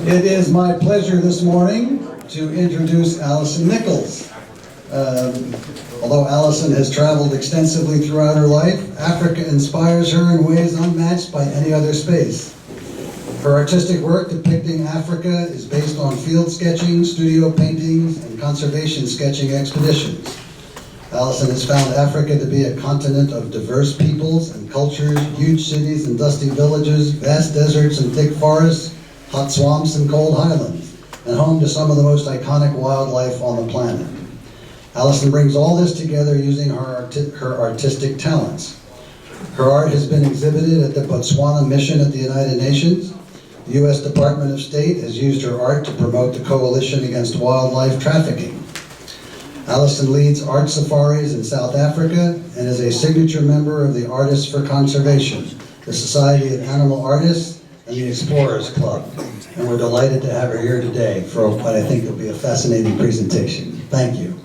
It is my pleasure this morning to introduce Alison Nicholls. Although Alison has traveled extensively throughout her life, Africa inspires her in ways unmatched by any other space. Her artistic work depicting Africa is based on field sketching, studio paintings, and conservation sketching expeditions. Alison has found Africa to be a continent of diverse peoples and cultures, huge cities and dusty villages, vast deserts and thick forests, hot swamps and cold highlands, and home to some of the most iconic wildlife on the planet. Alison brings all this together using her artistic talents. Her art has been exhibited at the Botswana Mission at the United Nations. The U.S. Department of State has used her art to promote the Coalition Against Wildlife Trafficking. Alison leads art safaris in South Africa and is a signature member of the Artists for Conservation, the Society of Animal Artists, and the Explorers Club. And we're delighted to have her here today for what I think will be a fascinating presentation. Thank you.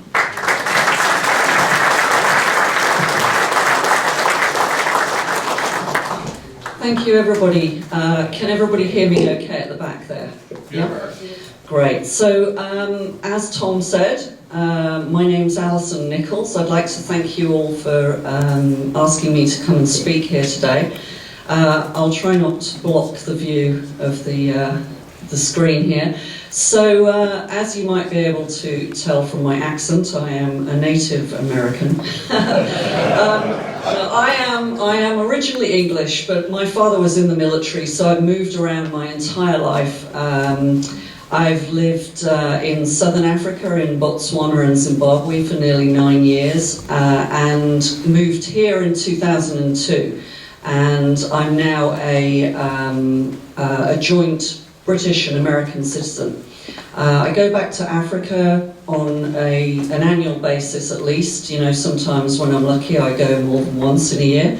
Thank you, everybody. Can everybody hear me okay at the back there? Yeah? Great. So, as Tom said, my name's Alison Nicholls. I'd like to thank you all for asking me to come and speak here today. I'll try not to block the view of the screen here. So, as you might be able to tell from my accent, I am a native American. I am originally English, but my father was in the military, so I've moved around my entire life. I've lived in southern Africa, in Botswana and Zimbabwe for nearly 9 years, and moved here in 2002. And I'm now a joint British and American citizen. I go back to Africa on an annual basis at least. You know, sometimes when I'm lucky I go more than once in a year.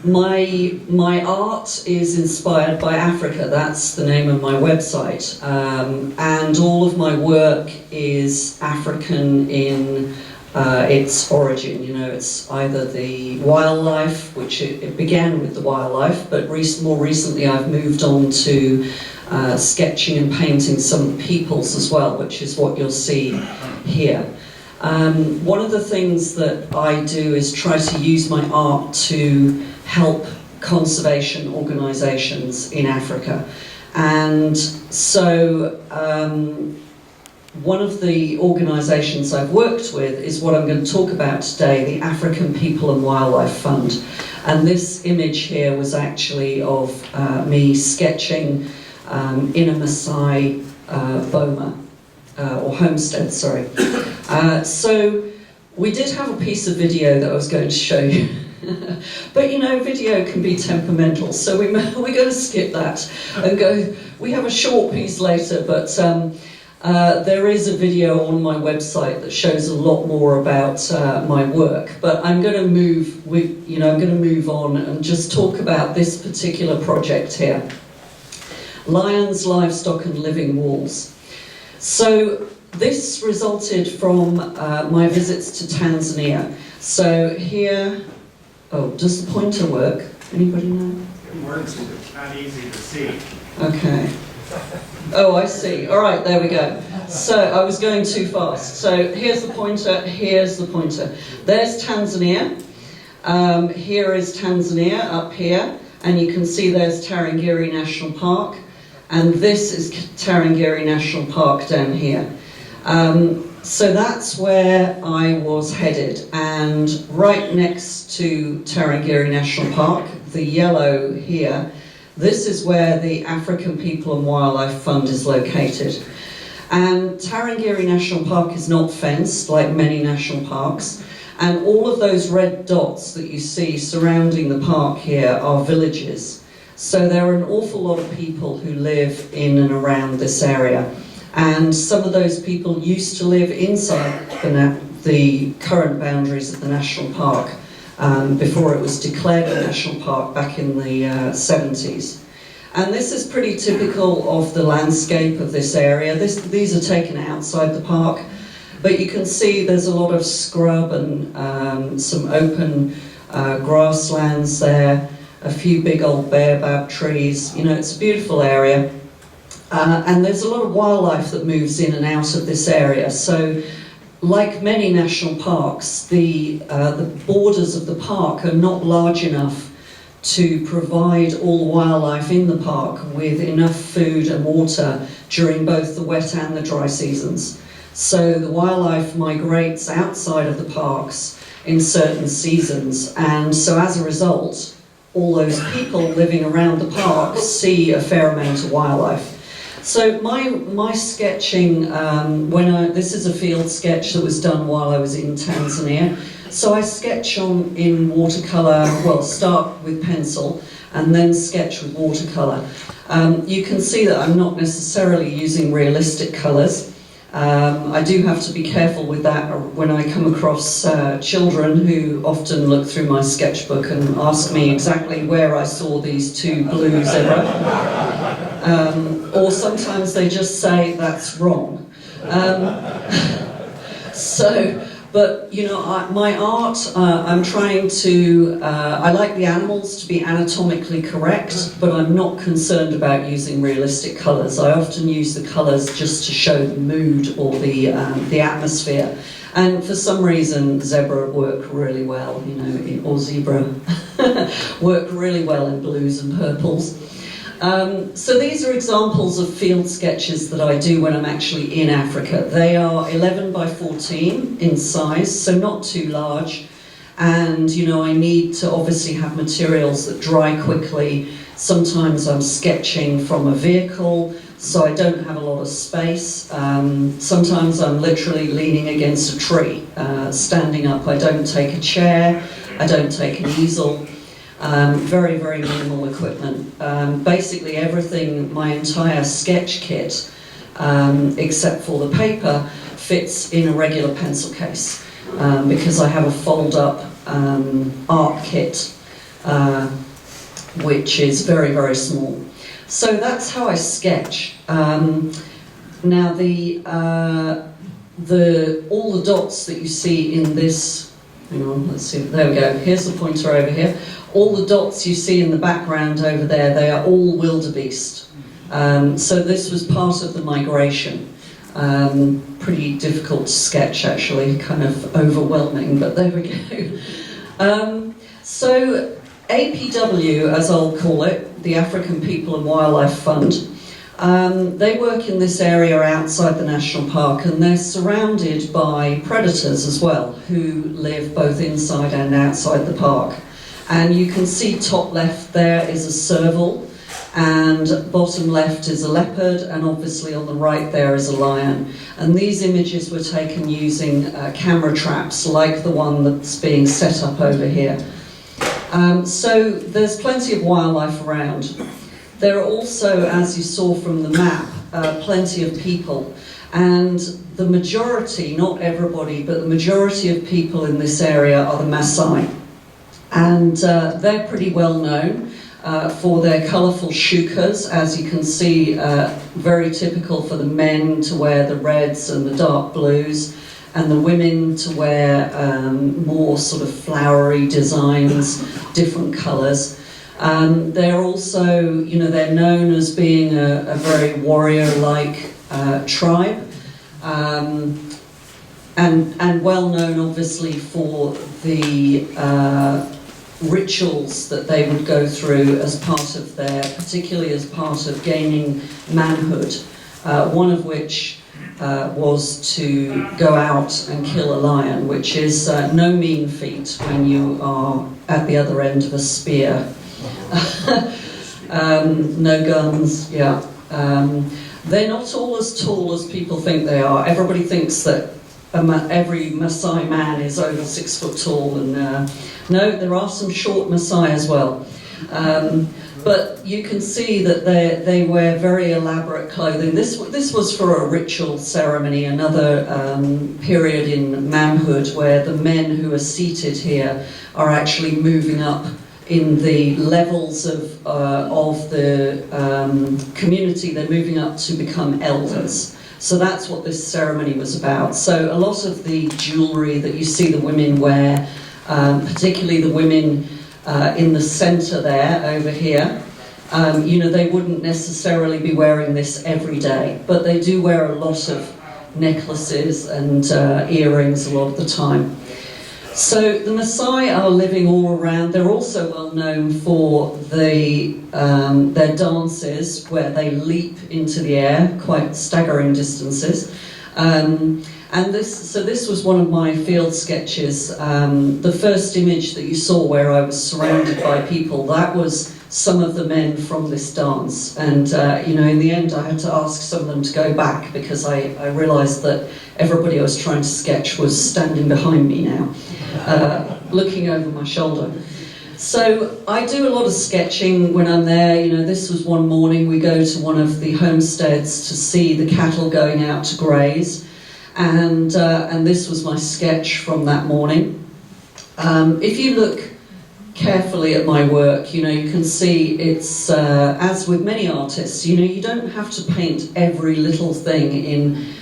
My art is inspired by Africa. That's the name of my website. And all of my work is African in its origin. You know, it's either the wildlife, which it began with the wildlife, but more recently I've moved on to sketching and painting some peoples as well, which is what you'll see here. One of the things that I do is try to use my art to help conservation organisations in Africa. And so one of the organisations I've worked with is what I'm going to talk about today, the African People and Wildlife Fund. And this image here was actually of me sketching in a Maasai boma, or homestead, sorry. So we did have a piece of video that I was going to show you. But you know, video can be temperamental, so we're going to skip that and go. We have a short piece later, but there is a video on my website that shows a lot more about my work. But I'm going to move on and just talk about this particular project here: Lions, Livestock and Living Walls. So this resulted from my visits to Tanzania. So here. Oh, does the pointer work? Anybody know? It works, it's not easy to see. Okay. Oh, I see. All right, there we go. So I was going too fast. So here's the pointer, here's the pointer. There's Tanzania. Here is Tanzania up here. And you can see there's Tarangire National Park. And this is Tarangire National Park down here. So that's where I was headed, and right next to Tarangire National Park, the yellow here, this is where the African People and Wildlife Fund is located. And Tarangire National Park is not fenced like many national parks, and all of those red dots that you see surrounding the park here are villages. So there are an awful lot of people who live in and around this area. And some of those people used to live inside the current boundaries of the national park before it was declared a national park back in the 70s. And this is pretty typical of the landscape of this area. These are taken outside the park, but you can see there's a lot of scrub and some open grasslands there, a few big old baobab trees. You know, it's a beautiful area. And there's a lot of wildlife that moves in and out of this area. So, like many national parks, the borders of the park are not large enough to provide all the wildlife in the park with enough food and water during both the wet and the dry seasons. So the wildlife migrates outside of the parks in certain seasons, and so as a result, all those people living around the park see a fair amount of wildlife. So my sketching, this is a field sketch that was done while I was in Tanzania. So I sketch in watercolour, well, start with pencil and then sketch with watercolour. You can see that I'm not necessarily using realistic colours. I do have to be careful with that when I come across children who often look through my sketchbook and ask me exactly where I saw these two blue zebra. Or sometimes they just say, that's wrong. But you know, my art, I'm trying to, I like the animals to be anatomically correct, but I'm not concerned about using realistic colours. I often use the colours just to show the mood or the atmosphere. And for some reason, zebra work really well, you know, or zebra work really well in blues and purples. So these are examples of field sketches that I do when I'm actually in Africa. They are 11 by 14 in size, so not too large. And, you know, I need to obviously have materials that dry quickly. Sometimes I'm sketching from a vehicle, so I don't have a lot of space. Sometimes I'm literally leaning against a tree, standing up. I don't take a chair, I don't take an easel. Very, very minimal equipment. Basically everything, my entire sketch kit, except for the paper, fits in a regular pencil case because I have a fold-up art kit which is very, very small. So that's how I sketch. Now all the dots that you see in this, hang on, let's see, there we go, here's the pointer over here. All the dots you see in the background over there, they are all wildebeest. So this was part of the migration. Pretty difficult to sketch actually, kind of overwhelming, but there we go. So APW, as I'll call it, the African People and Wildlife Fund, they work in this area outside the national park, and they're surrounded by predators as well, who live both inside and outside the park. And you can see top left there is a serval, and bottom left is a leopard, and obviously on the right there is a lion. And these images were taken using camera traps like the one that's being set up over here. So there's plenty of wildlife around. There are also, as you saw from the map, plenty of people. And the majority, not everybody, but the majority of people in this area are the Maasai. And they're pretty well known for their colourful shukas, as you can see, very typical for the men to wear the reds and the dark blues, and the women to wear more sort of flowery designs, different colours. They're also, you know, they're known as being a very warrior-like tribe, and well known obviously for the rituals that they would go through as part of their, particularly as part of gaining manhood, one of which was to go out and kill a lion, which is no mean feat when you are at the other end of a spear. No guns, yeah. They're not all as people think they are. Everybody thinks that every Maasai man is over 6 foot tall, and no, there are some short Maasai as well. But you can see that they wear very elaborate clothing. This was for a ritual ceremony, another period in manhood where the men who are seated here are actually moving up in the levels of the community. They're moving up to become elders. So that's what this ceremony was about. So a lot of the jewellery that you see the women wear, particularly the women in the centre there, over here. You know, they wouldn't necessarily be wearing this every day, but they do wear a lot of necklaces and earrings a lot of the time. So the Maasai are living all around. They're also well known for their dances where they leap into the air, quite staggering distances. And this was one of my field sketches. The first image that you saw where I was surrounded by people, that was some of the men from this dance. And you know, in the end I had to ask some of them to go back because I realised that everybody I was trying to sketch was standing behind me now, looking over my shoulder. So I do a lot of sketching when I'm there. You know, this was one morning we go to one of the homesteads to see the cattle going out to graze. And this was my sketch from that morning. If you look carefully at my work, you know, you can see it's, as with many artists, you know, you don't have to paint every little thing in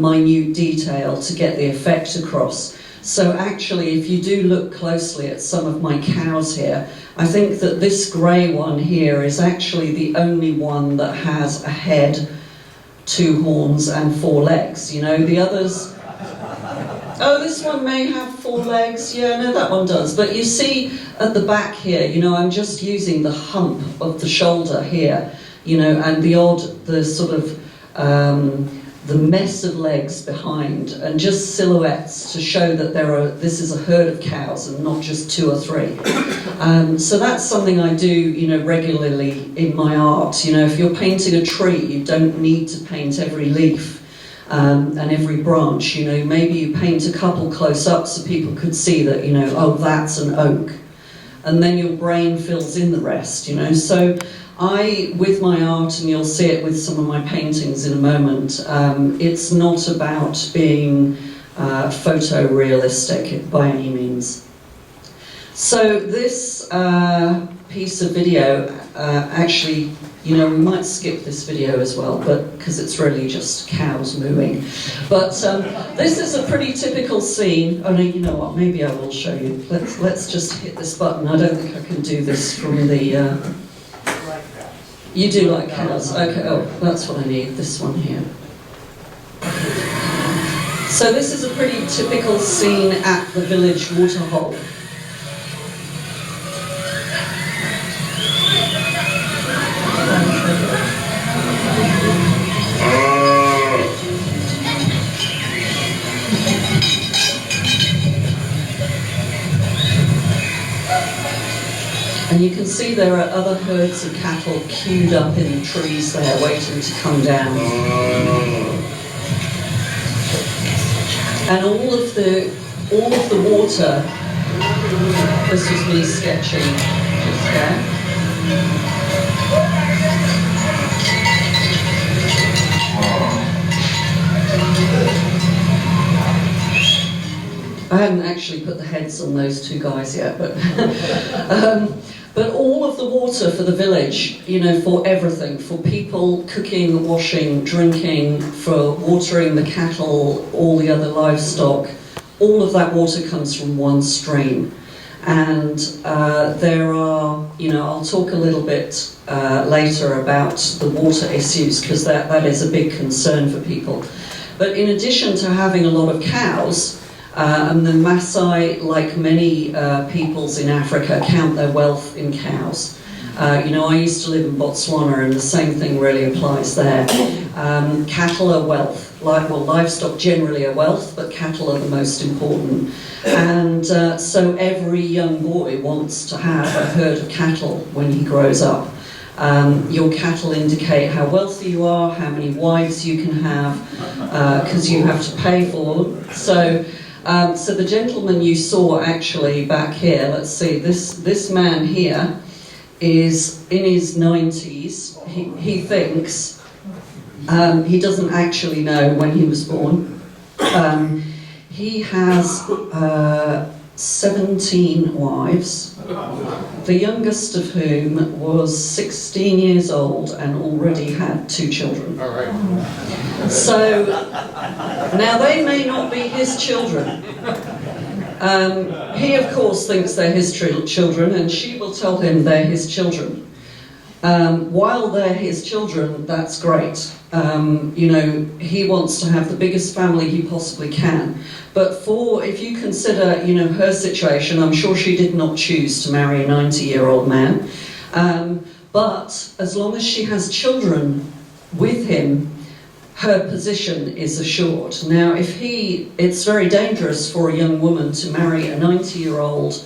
minute detail to get the effect across. So actually, if you do look closely at some of my cows here, I think that this grey one here is actually the only one that has a head, 2 horns and 4 legs. You know, the others, oh, this one may have 4 legs, yeah, no, that one does. But you see at the back here, you know, I'm just using the hump of the shoulder here, you know, and the sort of, the mess of legs behind, and just silhouettes to show that this is a herd of cows and not just 2 or 3. So that's something I do, you know, regularly in my art. You know, if you're painting a tree, you don't need to paint every leaf and every branch. You know, maybe you paint a couple close up so people could see that, you know, oh, that's an oak, and then your brain fills in the rest. You know, so with my art, and you'll see it with some of my paintings in a moment, it's not about being photorealistic by any means. So this piece of video, actually, you know, we might skip this video as well, but because it's really just cows mooing. But this is a pretty typical scene. Oh no, you know what? Maybe I will show you. Let's just hit this button. I don't think I can do this from the. You do like cows? Okay, oh, that's what I need, this one here. So this is a pretty typical scene at the village waterhole. And you can see there are other herds of cattle queued up in the trees there, waiting to come down. And all of the water, this was me sketching just there. I haven't actually put the heads on those 2 guys yet, but but all of the water for the village, you know, for everything, for people cooking, washing, drinking, for watering the cattle, all the other livestock, all of that water comes from one stream. And there are, you know, I'll talk a little bit later about the water issues, because that is a big concern for people. But in addition to having a lot of cows, and the Maasai, like many peoples in Africa, count their wealth in cows. You know, I used to live in Botswana, and the same thing really applies there. Cattle are wealth. Livestock generally are wealth, but cattle are the most important. And so every young boy wants to have a herd of cattle when he grows up. Your cattle indicate how wealthy you are, how many wives you can have, because you have to pay for them. So the gentleman you saw actually back here, let's see, this man here is in his 90s. He thinks, he doesn't actually know when he was born. He has 17 wives, the youngest of whom was 16 years old and already had 2 children. All right. So now they may not be his children, He, of course, thinks they're his children, and she will tell him they're his children. While they're his children, that's great. You know, he wants to have the biggest family he possibly can. But if you consider, you know, her situation, I'm sure she did not choose to marry a 90-year-old man. But as long as she has children with him, her position is assured. Now, it's very dangerous for a young woman to marry a 90-year-old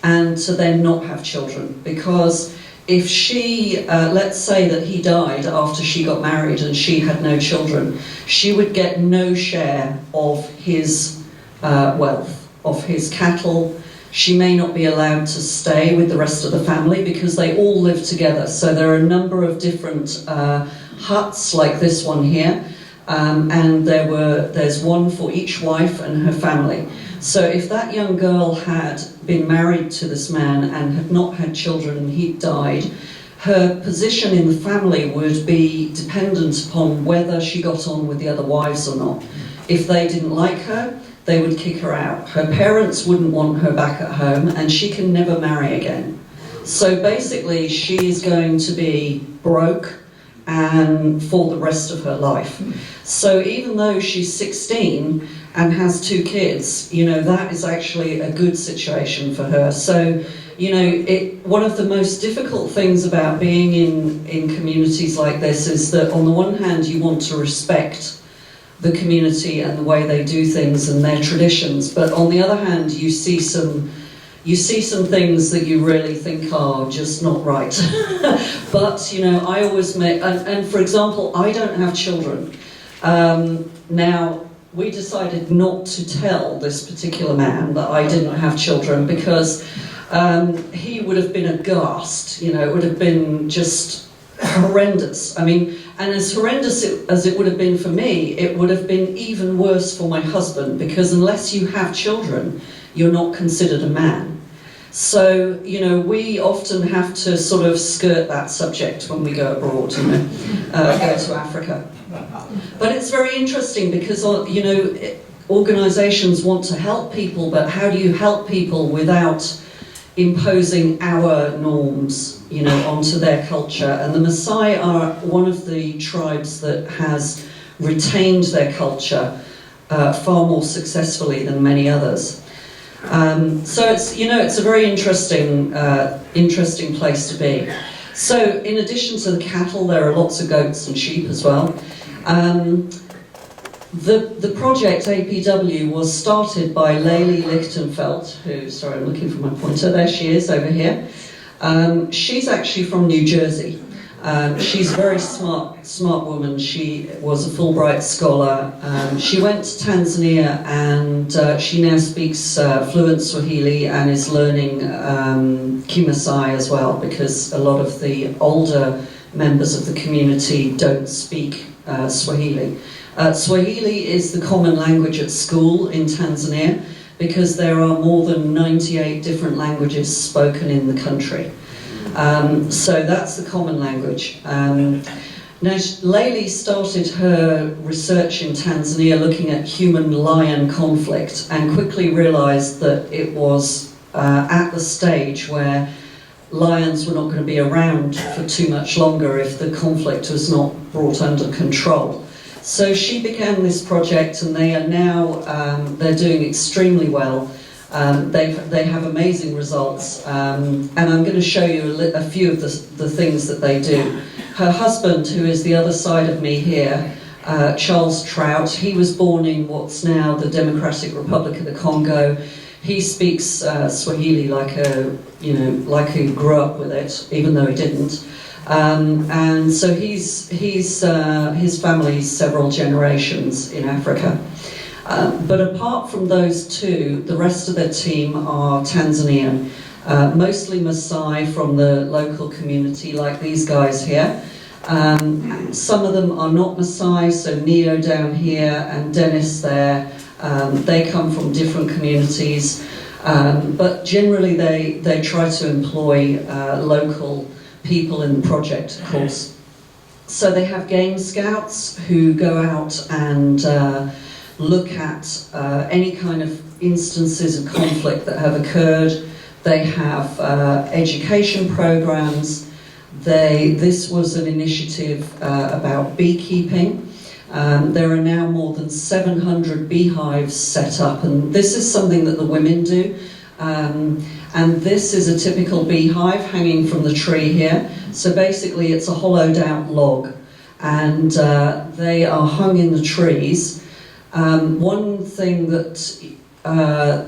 and to then not have children, because if she, let's say that he died after she got married and she had no children, she would get no share of his wealth, of his cattle. She may not be allowed to stay with the rest of the family because they all live together. So there are a number of different huts like this one here, and there's one for each wife and her family. So if that young girl had been married to this man and had not had children and he died, her position in the family would be dependent upon whether she got on with the other wives or not. If they didn't like her, they would kick her out. Her parents wouldn't want her back at home, and she can never marry again. So basically, she is going to be broke and for the rest of her life. So even though she's 16 and has 2 kids, you know, that is actually a good situation for her. So, you know, one of the most difficult things about being in communities like this is that on the one hand you want to respect the community and the way they do things and their traditions, but on the other hand you see some things that you really think are just not right. But, you know, I always make, and for example, I don't have children. Now, we decided not to tell this particular man that I didn't have children because he would have been aghast, you know, it would have been just horrendous. I mean, and as horrendous as it would have been for me, it would have been even worse for my husband, because unless you have children, you're not considered a man. So, you know, we often have to sort of skirt that subject when we go abroad, you know, go to Africa. But it's very interesting because, you know, organisations want to help people, but how do you help people without imposing our norms, you know, onto their culture? And the Maasai are one of the tribes that has retained their culture far more successfully than many others. So it's, you know, it's a very interesting place to be. So in addition to the cattle, there are lots of goats and sheep as well. The project APW was started by Lely Lichtenfeld, who, sorry, I'm looking for my pointer, there she is over here. She's actually from New Jersey. She's a very smart woman. She was a Fulbright scholar. She went to Tanzania, and she now speaks fluent Swahili and is learning Kimasai as well, because a lot of the older members of the community don't speak Swahili. Swahili is the common language at school in Tanzania because there are more than 98 different languages spoken in the country. So that's the common language. Now, Lely started her research in Tanzania looking at human-lion conflict and quickly realised that it was at the stage where lions were not going to be around for too much longer if the conflict was not brought under control. So she began this project, and they are now, they're doing extremely well. They have amazing results, and I'm going to show you a few of the things that they do. Her husband, who is the other side of me here, Charles Trout, he was born in what's now the Democratic Republic of the Congo. He speaks Swahili like he grew up with it, even though he didn't. And so his family's several generations in Africa. But apart from those two, the rest of their team are Tanzanian, mostly Maasai from the local community, like these guys here. Some of them are not Maasai, so Neo down here and Dennis there. They come from different communities, but generally they try to employ local people in the project, of course. So they have game scouts who go out and look at any kind of, instances of conflict that have occurred. They have education programs. This was an initiative about beekeeping. There are now more than 700 beehives set up, and this is something that the women do. And this is a typical beehive hanging from the tree here. So basically it's a hollowed out log, and they are hung in the trees. One thing that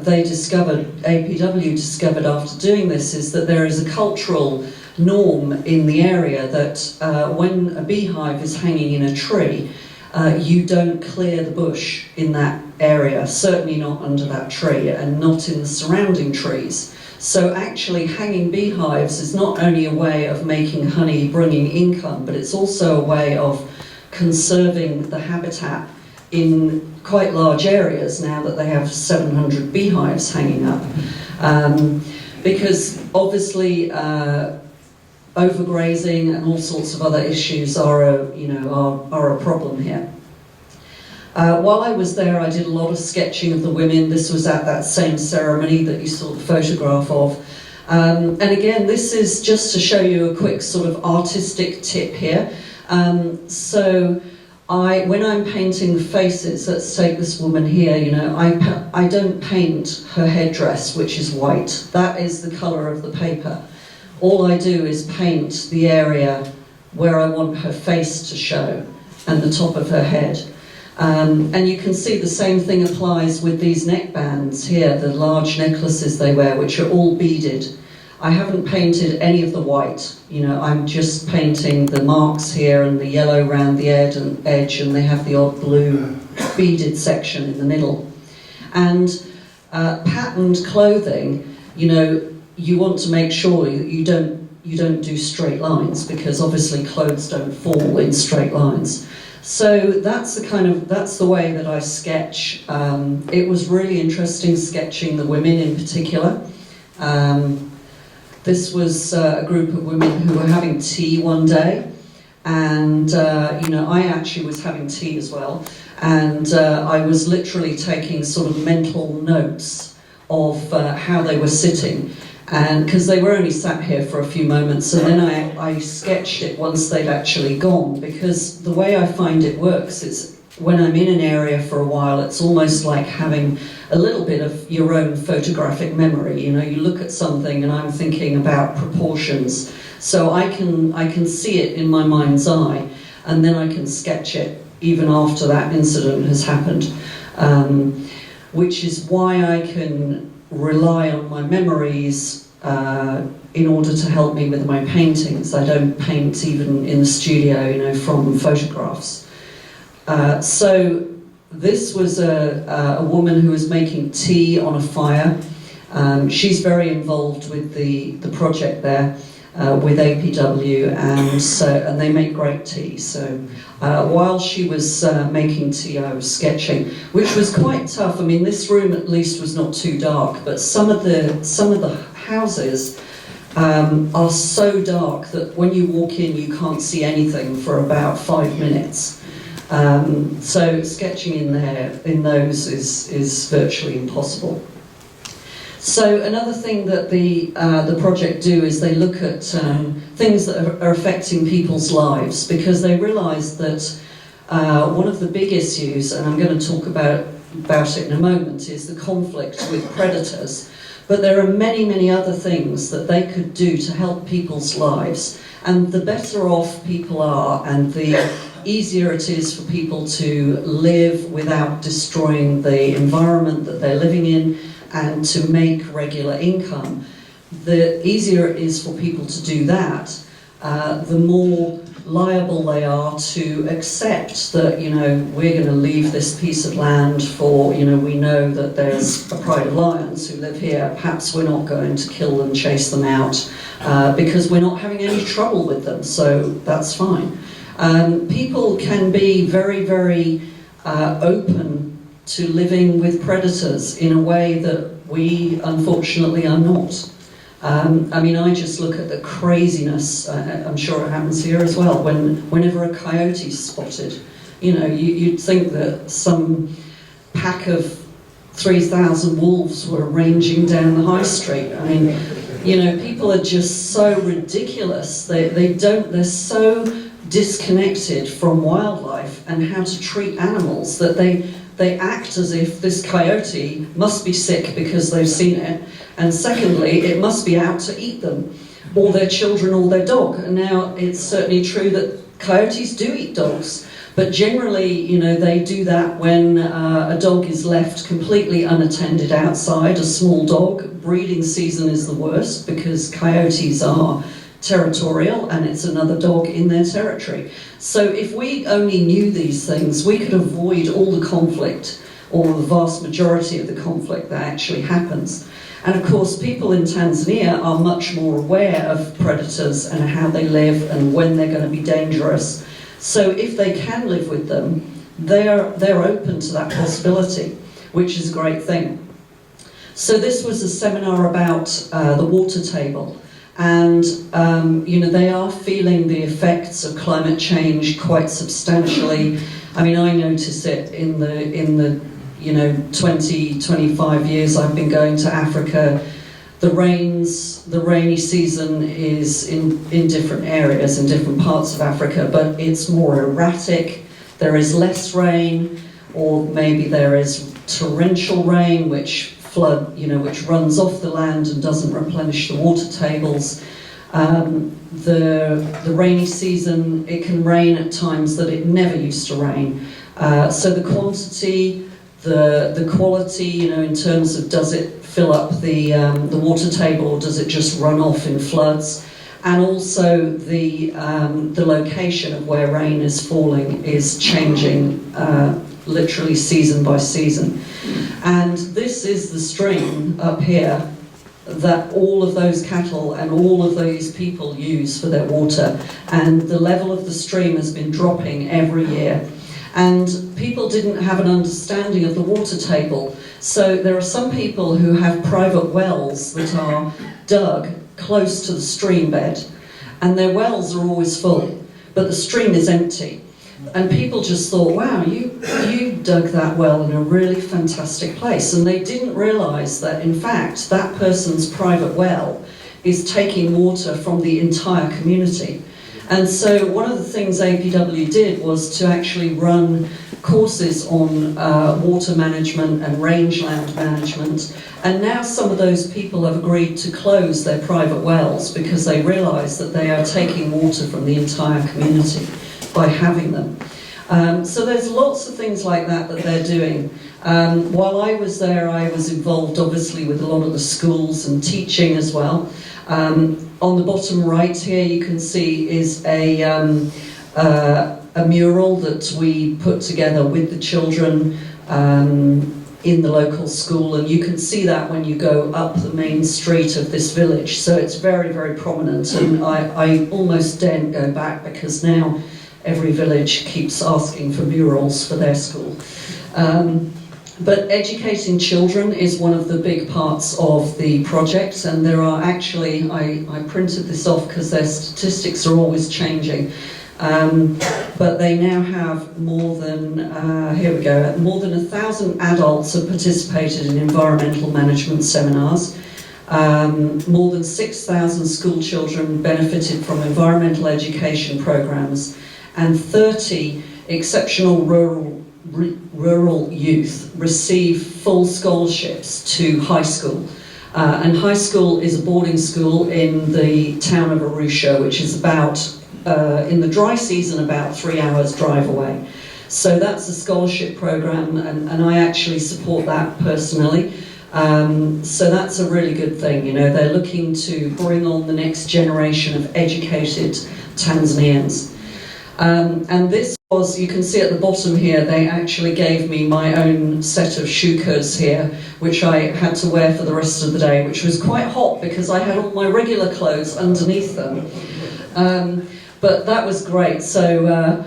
they discovered, APW discovered after doing this, is that there is a cultural norm in the area that when a beehive is hanging in a tree, you don't clear the bush in that area, certainly not under that tree and not in the surrounding trees. So actually hanging beehives is not only a way of making honey, bringing income, but it's also a way of conserving the habitat in quite large areas now that they have 700 beehives hanging up. Because obviously overgrazing and all sorts of other issues are a problem here. While I was there, I did a lot of sketching of the women. This was at that same ceremony that you saw the photograph of. And again, this is just to show you a quick sort of artistic tip here. So when I'm painting the faces, let's take this woman here, I don't paint her headdress, which is white. That is the colour of the paper. All I do is paint the area where I want her face to show and the top of her head. And you can see the same thing applies with these neckbands here, the large necklaces they wear, which are all beaded. I haven't painted any of the white, I'm just painting the marks here and the yellow around the edge, and they have the odd blue beaded section in the middle. And patterned clothing, you want to make sure you don't do straight lines, because obviously clothes don't fall in straight lines. So that's the way that I sketch. It was really interesting sketching the women in particular. This was a group of women who were having tea one day, and I actually was having tea as well, and I was literally taking sort of mental notes of how they were sitting. And because they were only sat here for a few moments, and then I sketched it once they'd actually gone, because the way I find it works is when I'm in an area for a while, it's almost like having a little bit of your own photographic memory. You look at something and I'm thinking about proportions, so I can see it in my mind's eye, and then I can sketch it even after that incident has happened, which is why I can rely on my memories in order to help me with my paintings. I don't paint even in the studio, from photographs. So this was a woman who was making tea on a fire. She's very involved with the project there with APW, and they make great tea. So while she was making tea, I was sketching, which was quite tough. I mean, this room at least was not too dark, but some of the houses are so dark that when you walk in, you can't see anything for about 5 minutes. So sketching in those is virtually impossible. So another thing that the project do is they look at things that are affecting people's lives, because they realise that one of the big issues, and I'm going to talk about it in a moment, is the conflict with predators. But there are many, many other things that they could do to help people's lives. And the better off people are, and the easier it is for people to live without destroying the environment that they're living in, and to make regular income, the easier it is for people to do that, the more liable they are to accept that, we're going to leave this piece of land for, we know that there's a pride of lions who live here, perhaps we're not going to kill them, chase them out, because we're not having any trouble with them, so that's fine. People can be very, very open to living with predators in a way that we unfortunately are not. I mean, I just look at the craziness, I'm sure it happens here as well, whenever a coyote's spotted. You'd think that some pack of 3,000 wolves were ranging down the high street. I mean, you know, people are just so ridiculous. They're so disconnected from wildlife and how to treat animals that they act as if this coyote must be sick because they've seen it, and secondly, it must be out to eat them, or their children, or their dog. And now it's certainly true that coyotes do eat dogs, but generally, you know, they do that when a dog is left completely unattended outside, a small dog. Breeding season is the worst because coyotes are territorial and it's another dog in their territory. So if we only knew these things, we could avoid all the conflict, or the vast majority of the conflict that actually happens. And of course, people in Tanzania are much more aware of predators and how they live and when they're going to be dangerous. So if they can live with them, they're open to that possibility, which is a great thing. So this was a seminar about the water table. And you know, they are feeling the effects of climate change quite substantially. I mean, I notice it in the you know 25 years I've been going to Africa. The rainy season is in different areas, in different parts of Africa, but it's more erratic. There is less rain, or maybe there is torrential rain, which runs off the land and doesn't replenish the water tables. The rainy season, it can rain at times that it never used to rain. So the quantity, the quality, you know, in terms of does it fill up the water table, or does it just run off in floods? And also the location of where rain is falling is changing literally season by season. And this is the stream up here that all of those cattle and all of those people use for their water. And the level of the stream has been dropping every year. And people didn't have an understanding of the water table. So there are some people who have private wells that are dug close to the stream bed, and their wells are always full, but the stream is empty. And people just thought, wow, you dug that well in a really fantastic place. And they didn't realise that, in fact, that person's private well is taking water from the entire community. And so one of the things APW did was to actually run courses on water management and rangeland management. And now some of those people have agreed to close their private wells because they realise that they are taking water from the entire community by having them. So there's lots of things like that they're doing. While I was there, I was involved obviously with a lot of the schools and teaching as well. On the bottom right here you can see is a mural that we put together with the children in the local school, and you can see that when you go up the main street of this village. So it's very, very prominent, and I almost daren't go back because now every village keeps asking for murals for their school. But educating children is one of the big parts of the project, and there are actually, I printed this off because their statistics are always changing, but they now have more than, more than 1,000 adults have participated in environmental management seminars. More than 6,000 school children benefited from environmental education programs, and 30 exceptional rural youth receive full scholarships to high school. And high school is a boarding school in the town of Arusha, which is about, in the dry season, about 3 hours drive away. So that's a scholarship program, and I actually support that personally. So that's a really good thing, you know, they're looking to bring on the next generation of educated Tanzanians. And this was, you can see at the bottom here, they actually gave me my own set of shukers here, which I had to wear for the rest of the day, which was quite hot because I had all my regular clothes underneath them. But that was great. So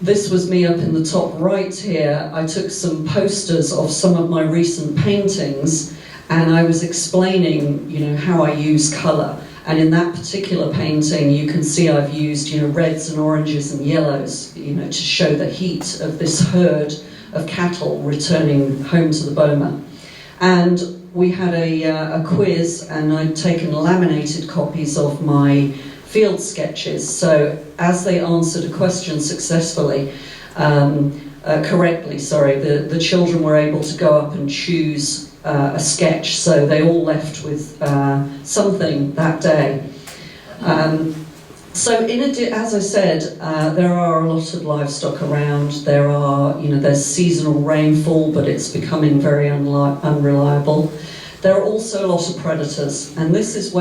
this was me up in the top right here. I took some posters of some of my recent paintings, and I was explaining, you know, how I use colour. And in that particular painting, you can see I've used, you know, reds and oranges and yellows, you know, to show the heat of this herd of cattle returning home to the boma. And we had a quiz, and I'd taken laminated copies of my field sketches. So as they answered a question successfully, correctly, the children were able to go up and choose a sketch. So they all left with something that day. So as I said, there are a lot of livestock around. There's seasonal rainfall, but it's becoming very unreliable. There are also a lot of predators, and this is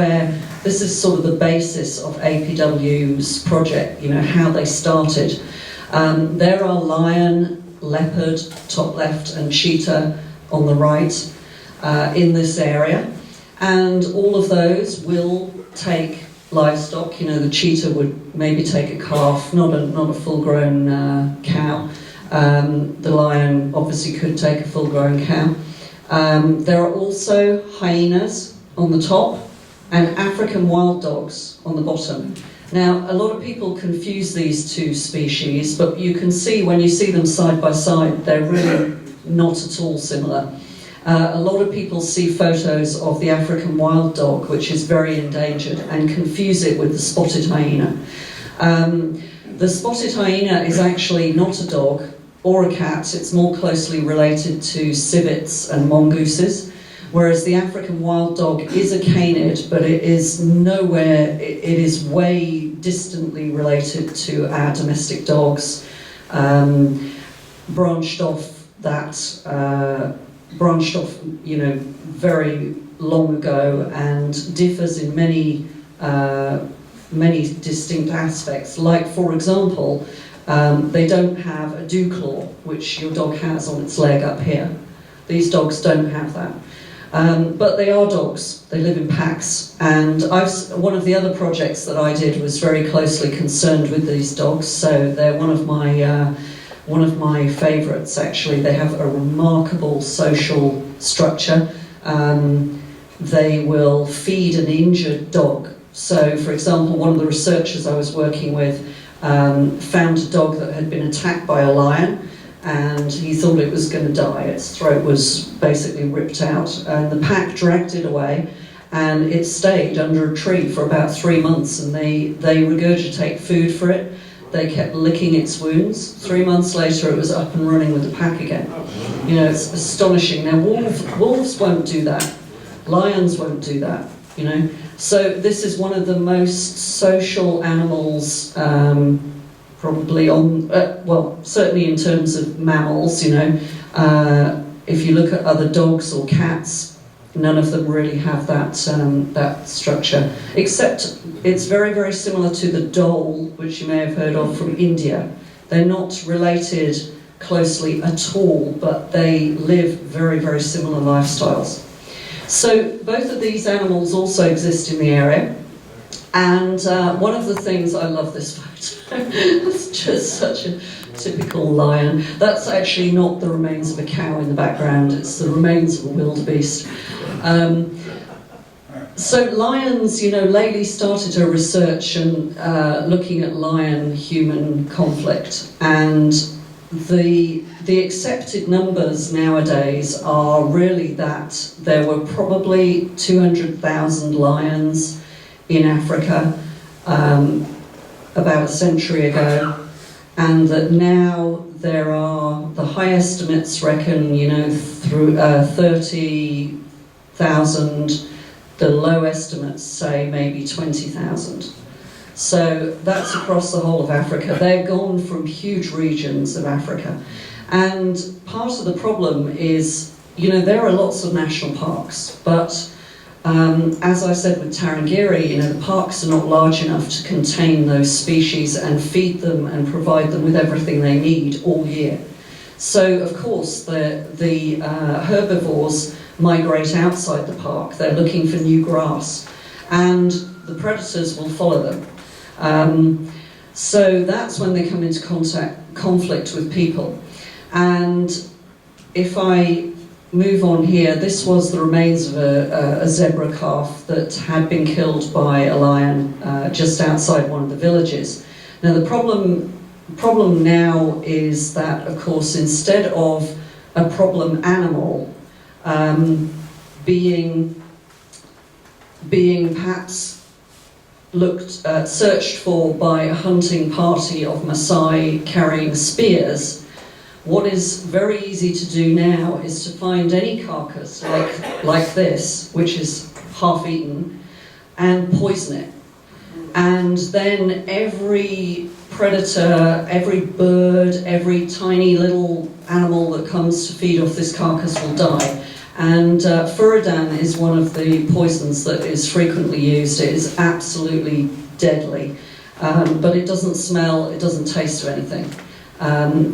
sort of the basis of APW's project, how they started. There are lion, leopard, top left, and cheetah on the right in this area, and all of those will take livestock. The cheetah would maybe take a calf, not a full-grown cow. The lion obviously could take a full-grown cow. There are also hyenas on the top and African wild dogs on the bottom. Now, a lot of people confuse these two species, but you can see when you see them side by side, they're really not at all similar. A lot of people see photos of the African wild dog, which is very endangered, and confuse it with the spotted hyena. The spotted hyena is actually not a dog or a cat. It's more closely related to civets and mongooses, whereas the African wild dog is a canid, but it is way distantly related to our domestic dogs, branched off, very long ago, and differs in many distinct aspects. Like, for example, they don't have a dew claw, which your dog has on its leg up here. These dogs don't have that. But they are dogs. They live in packs. And one of the other projects that I did was very closely concerned with these dogs. So they're one of my favourites, actually. They have a remarkable social structure. They will feed an injured dog. So, for example, one of the researchers I was working with found a dog that had been attacked by a lion, and he thought it was going to die. Its throat was basically ripped out, and the pack dragged it away, and it stayed under a tree for about 3 months, and they regurgitate food for it. They kept licking its wounds. 3 months later, it was up and running with the pack again. It's astonishing. Now, wolves won't do that. Lions won't do that, So this is one of the most social animals, probably certainly in terms of mammals, if you look at other dogs or cats, none of them really have that structure, except it's very, very similar to the dhole, which you may have heard of from India. They're not related closely at all, but they live very, very similar lifestyles. So both of these animals also exist in the area, and one of the things, I love this photo, it's just such a typical lion. That's actually not the remains of a cow in the background, it's the remains of a wildebeest. So lions, Laley started her research and looking at lion-human conflict, and the accepted numbers nowadays are really that there were probably 200,000 lions in Africa about a century ago, and that now there are, the high estimates reckon, through 30,000, the low estimates say maybe 20,000. So that's across the whole of Africa. They're gone from huge regions of Africa. And part of the problem is, there are lots of national parks, but as I said with Tarangire, the parks are not large enough to contain those species and feed them and provide them with everything they need all year. So, of course, the herbivores migrate outside the park. They're looking for new grass, and the predators will follow them. So that's when they come into conflict with people. And if I move on here, this was the remains of a zebra calf that had been killed by a lion just outside one of the villages. Now the problem problem now is that, of course, instead of a problem animal being perhaps searched for by a hunting party of Maasai carrying spears, what is very easy to do now is to find any carcass like this, which is half eaten, and poison it. And then every predator, every bird, every tiny little animal that comes to feed off this carcass will die. And furadan is one of the poisons that is frequently used. It is absolutely deadly, but it doesn't smell, it doesn't taste of anything.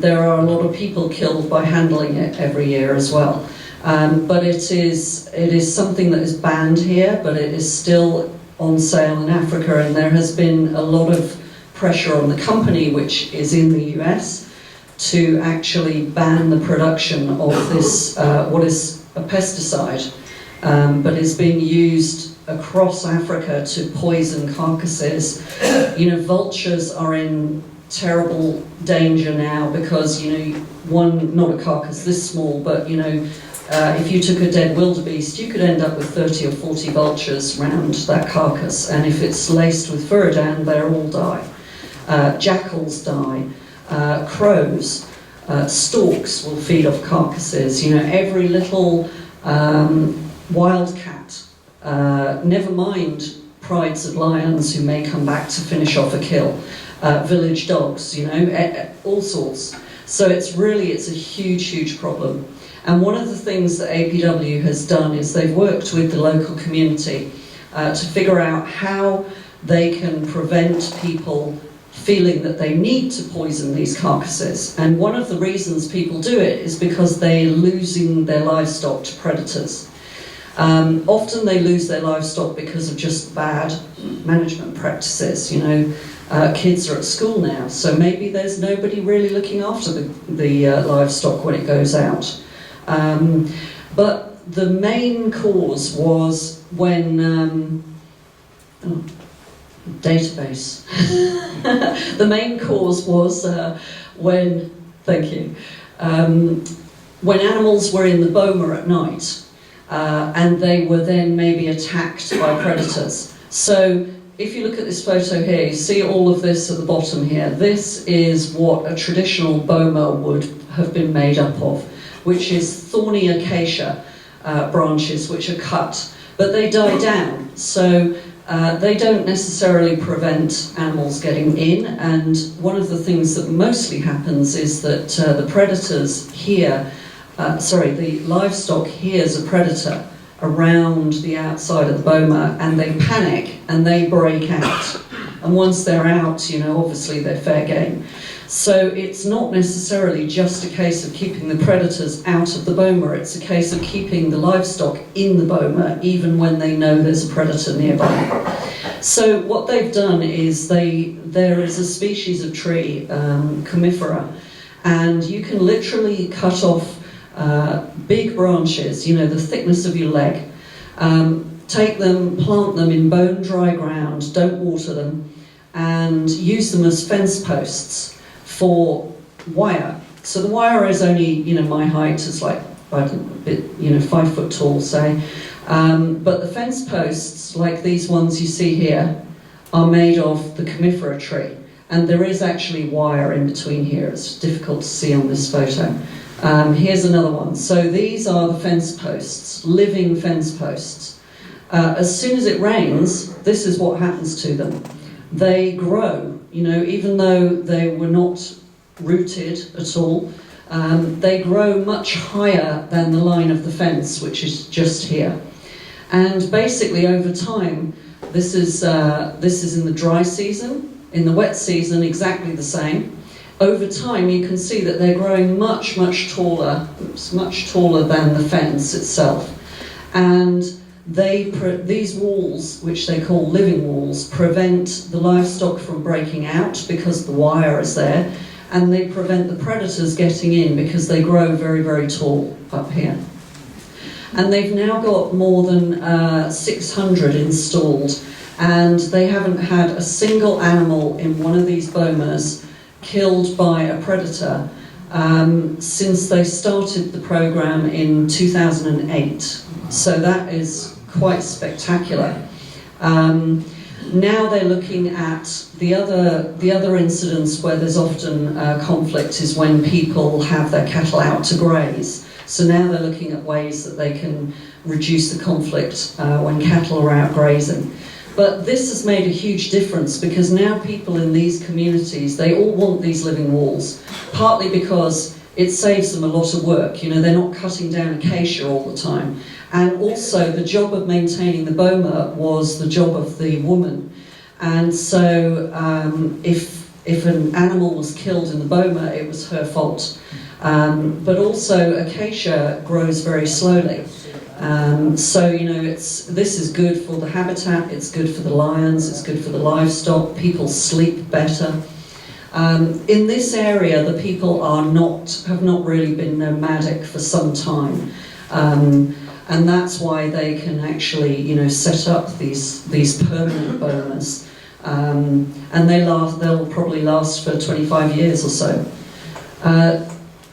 There are a lot of people killed by handling it every year as well. But it is something that is banned here, but it is still on sale in Africa, and there has been a lot of pressure on the company, which is in the US, to actually ban the production of this, what is a pesticide, but is being used across Africa to poison carcasses. You know, vultures are in terrible danger now because, you know, not a carcass this small, but, you know, if you took a dead wildebeest, you could end up with 30 or 40 vultures around that carcass, and if it's laced with furadan, they'll all die. Jackals die, crows, storks will feed off carcasses. You know, every little wildcat, never mind prides of lions who may come back to finish off a kill, village dogs, you know, all sorts. So it's a huge, huge problem. And one of the things that APW has done is they've worked with the local community to figure out how they can prevent people feeling that they need to poison these carcasses. And one of the reasons people do it is because they're losing their livestock to predators. Often they lose their livestock because of just bad management practices. You know, kids are at school now, so maybe there's nobody really looking after the livestock when it goes out. But the main cause was when database. The main cause was when animals were in the boma at night, and they were then maybe attacked by predators. So if you look at this photo here, you see all of this at the bottom here. This is what a traditional boma would have been made up of, which is thorny acacia branches which are cut, but they die down. So they don't necessarily prevent animals getting in, and one of the things that mostly happens is that the predators hear, the livestock hears a predator around the outside of the boma, and they panic and they break out. And once they're out, you know, obviously they're fair game. So it's not necessarily just a case of keeping the predators out of the boma, it's a case of keeping the livestock in the boma even when they know there's a predator nearby. So what they've done is there is a species of tree, Comifera, and you can literally cut off big branches, you know, the thickness of your leg, take them, plant them in bone-dry ground, don't water them, and use them as fence posts for wire. So the wire is only, you know, my height is like, I don't know, a bit, you know, 5 foot tall, say. But the fence posts, like these ones you see here, are made of the Comifera tree. And there is actually wire in between here. It's difficult to see on this photo. Here's another one. So these are the fence posts, living fence posts. As soon as it rains, this is what happens to them. They grow, you know, even though they were not rooted at all, they grow much higher than the line of the fence, which is just here. And basically over time, this is in the dry season. In the wet season, exactly the same. Over time, you can see that they're growing much, much taller than the fence itself. And these walls, which they call living walls, prevent the livestock from breaking out because the wire is there, and they prevent the predators getting in because they grow very, very tall up here. And they've now got more than 600 installed, and they haven't had a single animal in one of these bomas killed by a predator since they started the program in 2008. So that is quite spectacular. Now they're looking at the other incidents where there's often conflict is when people have their cattle out to graze. So now they're looking at ways that they can reduce the conflict when cattle are out grazing. But this has made a huge difference because now people in these communities, they all want these living walls, partly because it saves them a lot of work. You know, they're not cutting down acacia all the time. And also the job of maintaining the boma was the job of the woman. And so if an animal was killed in the boma, it was her fault. But also acacia grows very slowly. So, you know, this is good for the habitat, it's good for the lions, it's good for the livestock, people sleep better. In this area, the people have not really been nomadic for some time. And that's why they can actually, you know, set up these permanent bomas. And they'll probably last for 25 years or so.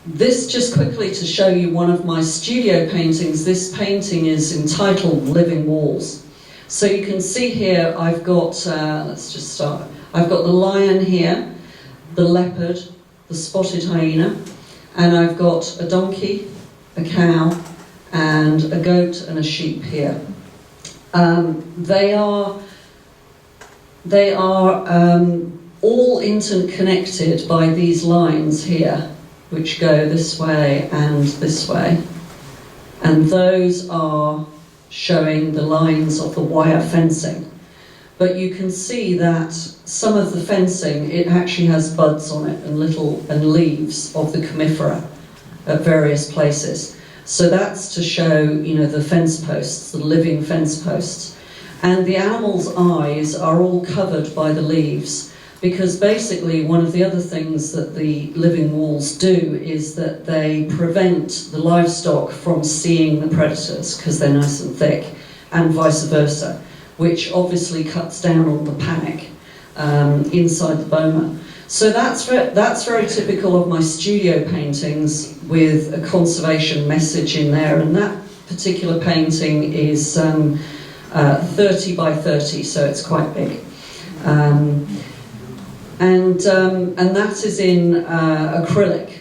This just quickly to show you one of my studio paintings. This painting is entitled Living Walls. So you can see here I've got, let's just start. I've got the lion here, the leopard, the spotted hyena, and I've got a donkey, a cow, and a goat and a sheep here. They are all interconnected by these lines here, which go this way and this way. And those are showing the lines of the wire fencing. But you can see that some of the fencing, it actually has buds on it and leaves of the conifera at various places. So that's to show, you know, the fence posts, the living fence posts. And the animal's eyes are all covered by the leaves, because basically one of the other things that the living walls do is that they prevent the livestock from seeing the predators because they're nice and thick, and vice versa, which obviously cuts down on the panic inside the boma. So that's very typical of my studio paintings with a conservation message in there, and that particular painting is 30 by 30, so it's quite big. And that is in acrylic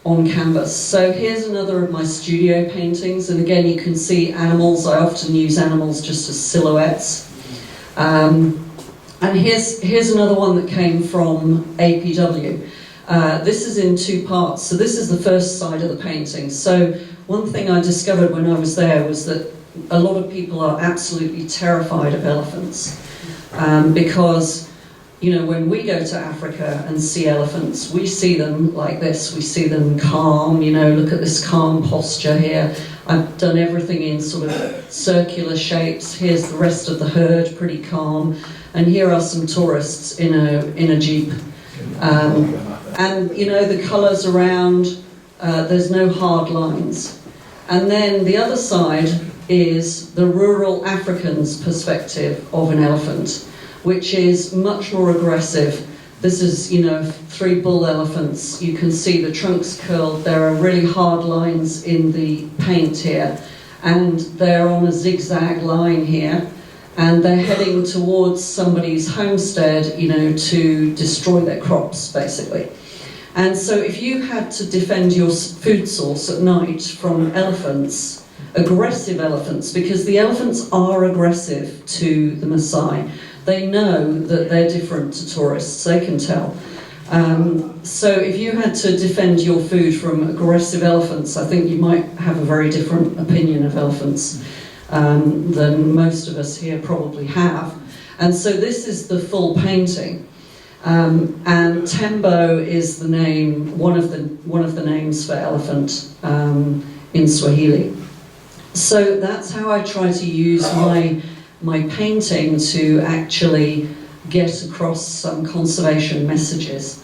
on canvas. So here's another of my studio paintings, and again you can see animals. I often use animals just as silhouettes. And here's another one that came from APW. This is in two parts. So this is the first side of the painting. So one thing I discovered when I was there was that a lot of people are absolutely terrified of elephants because, you know, when we go to Africa and see elephants, we see them like this. We see them calm, you know, look at this calm posture here. I've done everything in sort of circular shapes. Here's the rest of the herd, pretty calm. And here are some tourists in a jeep. And, you know, the colours around, there's no hard lines. And then the other side is the rural African's perspective of an elephant, which is much more aggressive. This is, you know, 3 bull elephants. You can see the trunks curled. There are really hard lines in the paint here, and they're on a zigzag line here, and they're heading towards somebody's homestead, you know, to destroy their crops, basically. And so if you had to defend your food source at night from elephants, aggressive elephants, because the elephants are aggressive to the Maasai, they know that they're different to tourists, they can tell. So if you had to defend your food from aggressive elephants, I think you might have a very different opinion of elephants than most of us here probably have. And so this is the full painting. And Tembo is the name, one of the names for elephant in Swahili. So that's how I try to use my painting to actually get across some conservation messages.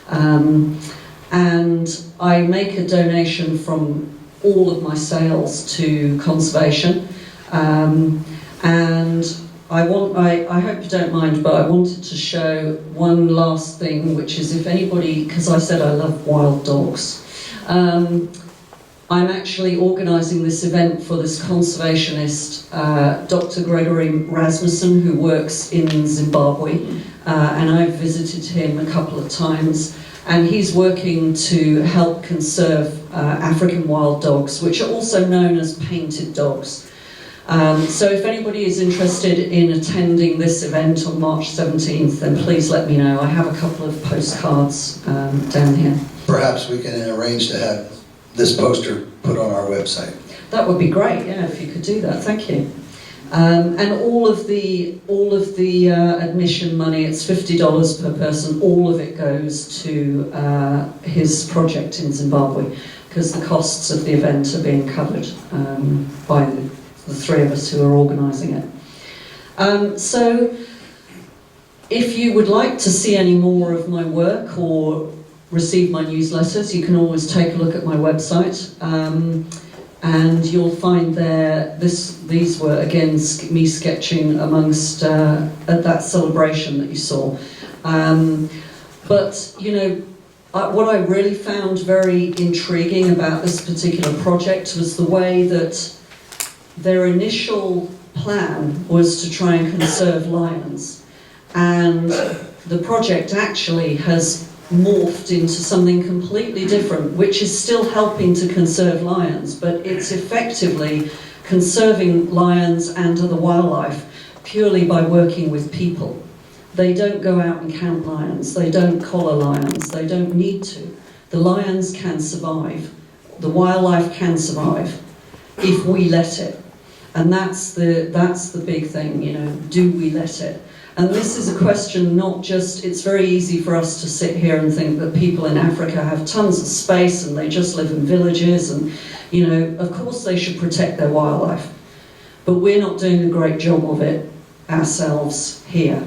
And I make a donation from all of my sales to conservation. And I hope you don't mind, but I wanted to show one last thing, which is if anybody, because I said I love wild dogs, I'm actually organising this event for this conservationist, Dr. Gregory Rasmussen, who works in Zimbabwe, and I've visited him a couple of times, and he's working to help conserve African wild dogs, which are also known as painted dogs. So if anybody is interested in attending this event on March 17th, then please let me know. I have a couple of postcards down here. Perhaps we can arrange to have this poster put on our website. That would be great, yeah, if you could do that. Thank you. And all of the admission money, it's $50 per person. All of it goes to his project in Zimbabwe, because the costs of the event are being covered by the three of us who are organising it. So if you would like to see any more of my work or receive my newsletters, you can always take a look at my website, and you'll find there, these were again me sketching amongst at that celebration that you saw. But you know, what I really found very intriguing about this particular project was the way that their initial plan was to try and conserve lions, and the project actually has morphed into something completely different, which is still helping to conserve lions, but it's effectively conserving lions and other wildlife purely by working with people. They don't go out and count lions, they don't collar lions, they don't need to. The lions can survive, the wildlife can survive if we let it. And that's the big thing, you know, do we let it? And this is a question not just, it's very easy for us to sit here and think that people in Africa have tons of space and they just live in villages and, you know, of course they should protect their wildlife. But we're not doing a great job of it ourselves here.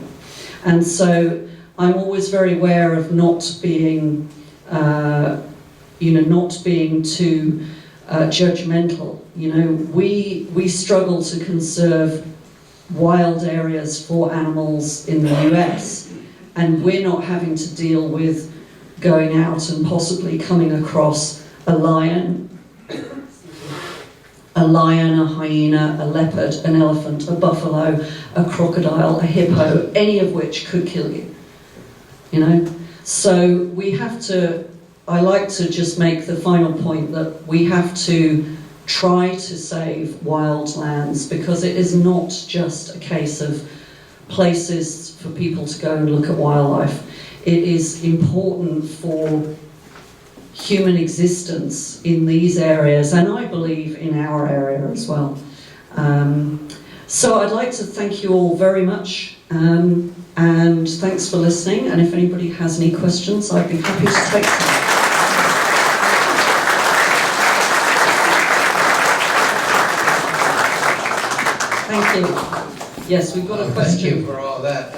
And so I'm always very aware of not being, not being too judgmental. You know, we struggle to conserve wild areas for animals in the US, and we're not having to deal with going out and possibly coming across a lion, a hyena, a leopard, an elephant, a buffalo, a crocodile, a hippo, any of which could kill you, you know? So we have to, I like to just make the final point that we have to try to save wild lands, because it is not just a case of places for people to go and look at wildlife. It is important for human existence in these areas, and I believe in our area as well. So I'd like to thank you all very much, and thanks for listening, and if anybody has any questions, I'd be happy to take them. Thank you. Yes, we've got a question. Thank you for all that.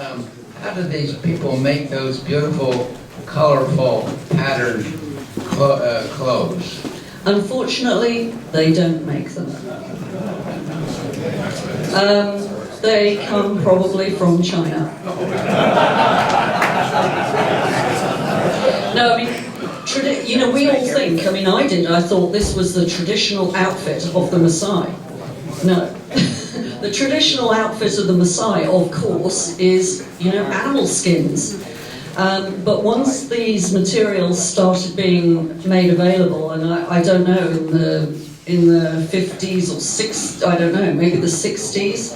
How do these people make those beautiful, colorful, patterned clothes? Unfortunately, they don't make them. They come probably from China. No, I mean, you know, we all think, I mean, I did, I thought this was the traditional outfit of the Maasai. No. The traditional outfit of the Maasai, of course, is, you know, animal skins. But once these materials started being made available, and I don't know, in the 50s or 60s, I don't know, maybe the 60s,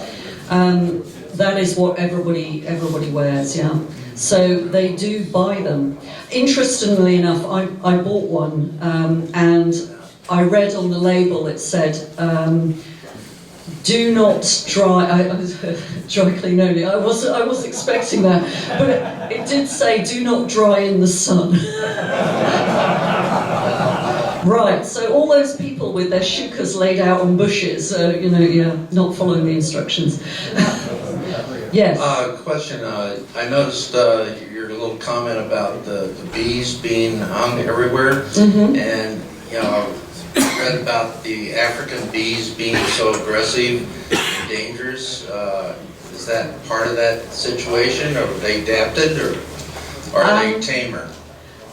that is what everybody wears, yeah. So they do buy them. Interestingly enough, I bought one, and I read on the label, it said, do not dry clean only. I was expecting that, but it did say do not dry in the sun. Right, so all those people with their shukas laid out on bushes, not following the instructions. Yes. Question. I noticed your little comment about the bees being hung everywhere, and I read about the African bees being so aggressive and dangerous. Is that part of that situation, or are they adapted, or are they tamer?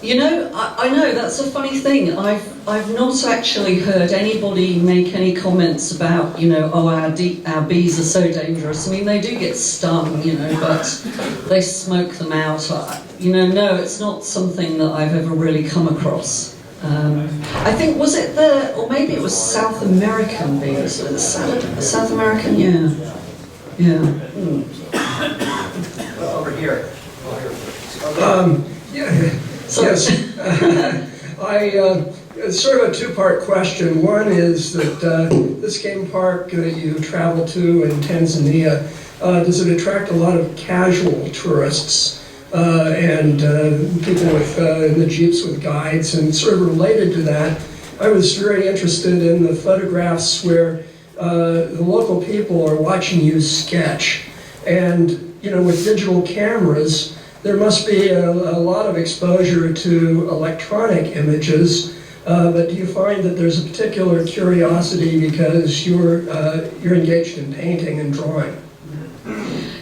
You know, I know that's a funny thing. I've not actually heard anybody make any comments about, you know, oh, our bees are so dangerous. I mean, they do get stung, you know, but they smoke them out. You know, no, it's not something that I've ever really come across. I think, was it or maybe it was South American bees. South American, yeah. Yeah. Over here. Yes. It's sort of a two-part question. One is that this game park that you travel to in Tanzania, does it attract a lot of casual tourists and people with in the jeeps with guides? And sort of related to that, I was very interested in the photographs where the local people are watching you sketch. And, you know, with digital cameras, there must be a lot of exposure to electronic images, but do you find that there's a particular curiosity because you're engaged in painting and drawing?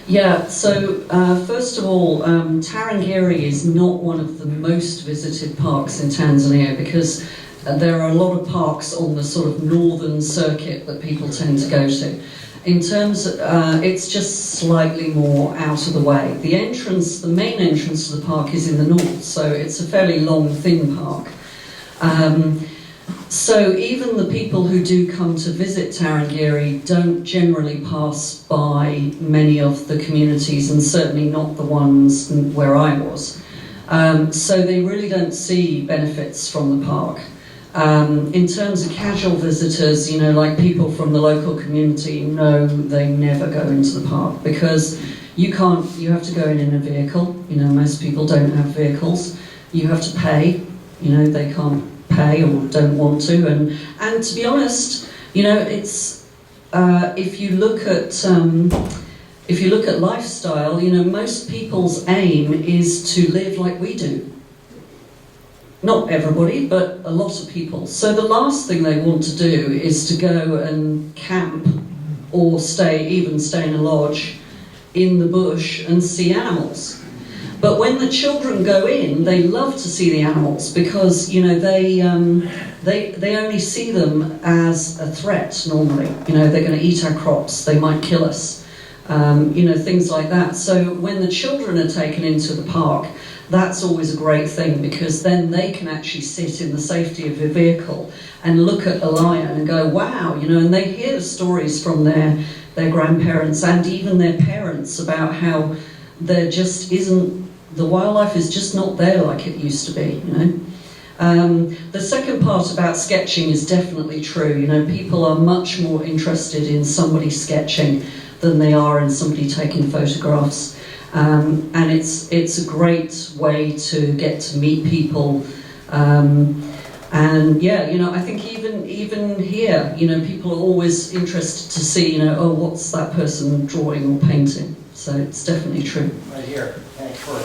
Yeah, so first of all, Tarangire is not one of the most visited parks in Tanzania because there are a lot of parks on the sort of northern circuit that people tend to go to. In terms of, it's just slightly more out of the way. The main entrance to the park is in the north, so it's a fairly long, thin park. So even the people who do come to visit Tarangire don't generally pass by many of the communities, and certainly not the ones where I was. So they really don't see benefits from the park. In terms of casual visitors, you know, like people from the local community, no, they never go into the park because you have to go in a vehicle. You know, most people don't have vehicles. You have to pay, you know, they can't pay or don't want to. And to be honest, you know, it's, if you look at lifestyle, you know, most people's aim is to live like we do. Not everybody, but a lot of people. So the last thing they want to do is to go and camp or stay in a lodge in the bush and see animals. But when the children go in, they love to see the animals because, you know, they only see them as a threat normally. You know, they're going to eat our crops, they might kill us, you know, things like that. So when the children are taken into the park, that's always a great thing because then they can actually sit in the safety of their vehicle and look at a lion and go, wow, you know, and they hear stories from their grandparents and even their parents about how there just isn't, the wildlife is just not there like it used to be, you know. The second part about sketching is definitely true. You know, people are much more interested in somebody sketching than they are in somebody taking photographs. And it's a great way to get to meet people. And yeah, you know, I think even here, you know, people are always interested to see, you know, oh, what's that person drawing or painting? So it's definitely true. Right here.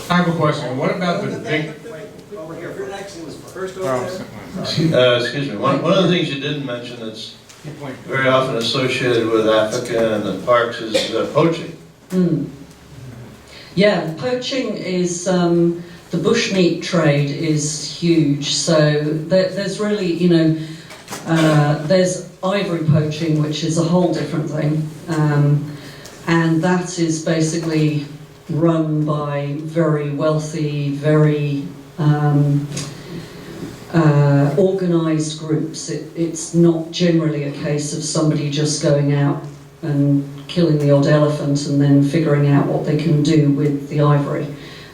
I have a question. What about the big... Over here. Your next was first over Oh, there. Excuse me. One of the things you didn't mention that's very often associated with Africa and the parks is poaching. Mm. Yeah, poaching is, the bushmeat trade is huge. So there's really, you know, there's ivory poaching, which is a whole different thing. And that is basically run by very wealthy, very organised groups. It's not generally a case of somebody just going out and killing the odd elephant and then figuring out what they can do with the ivory.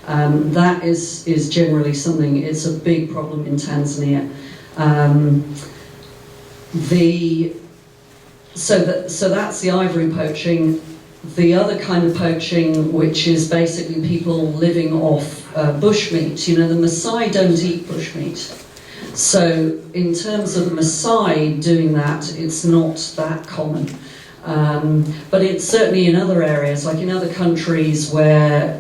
That is generally something, it's a big problem in Tanzania. So that's the ivory poaching. The other kind of poaching, which is basically people living off bushmeat. You know, the Maasai don't eat bushmeat. So in terms of Maasai doing that, it's not that common. But it's certainly in other areas, like in other countries where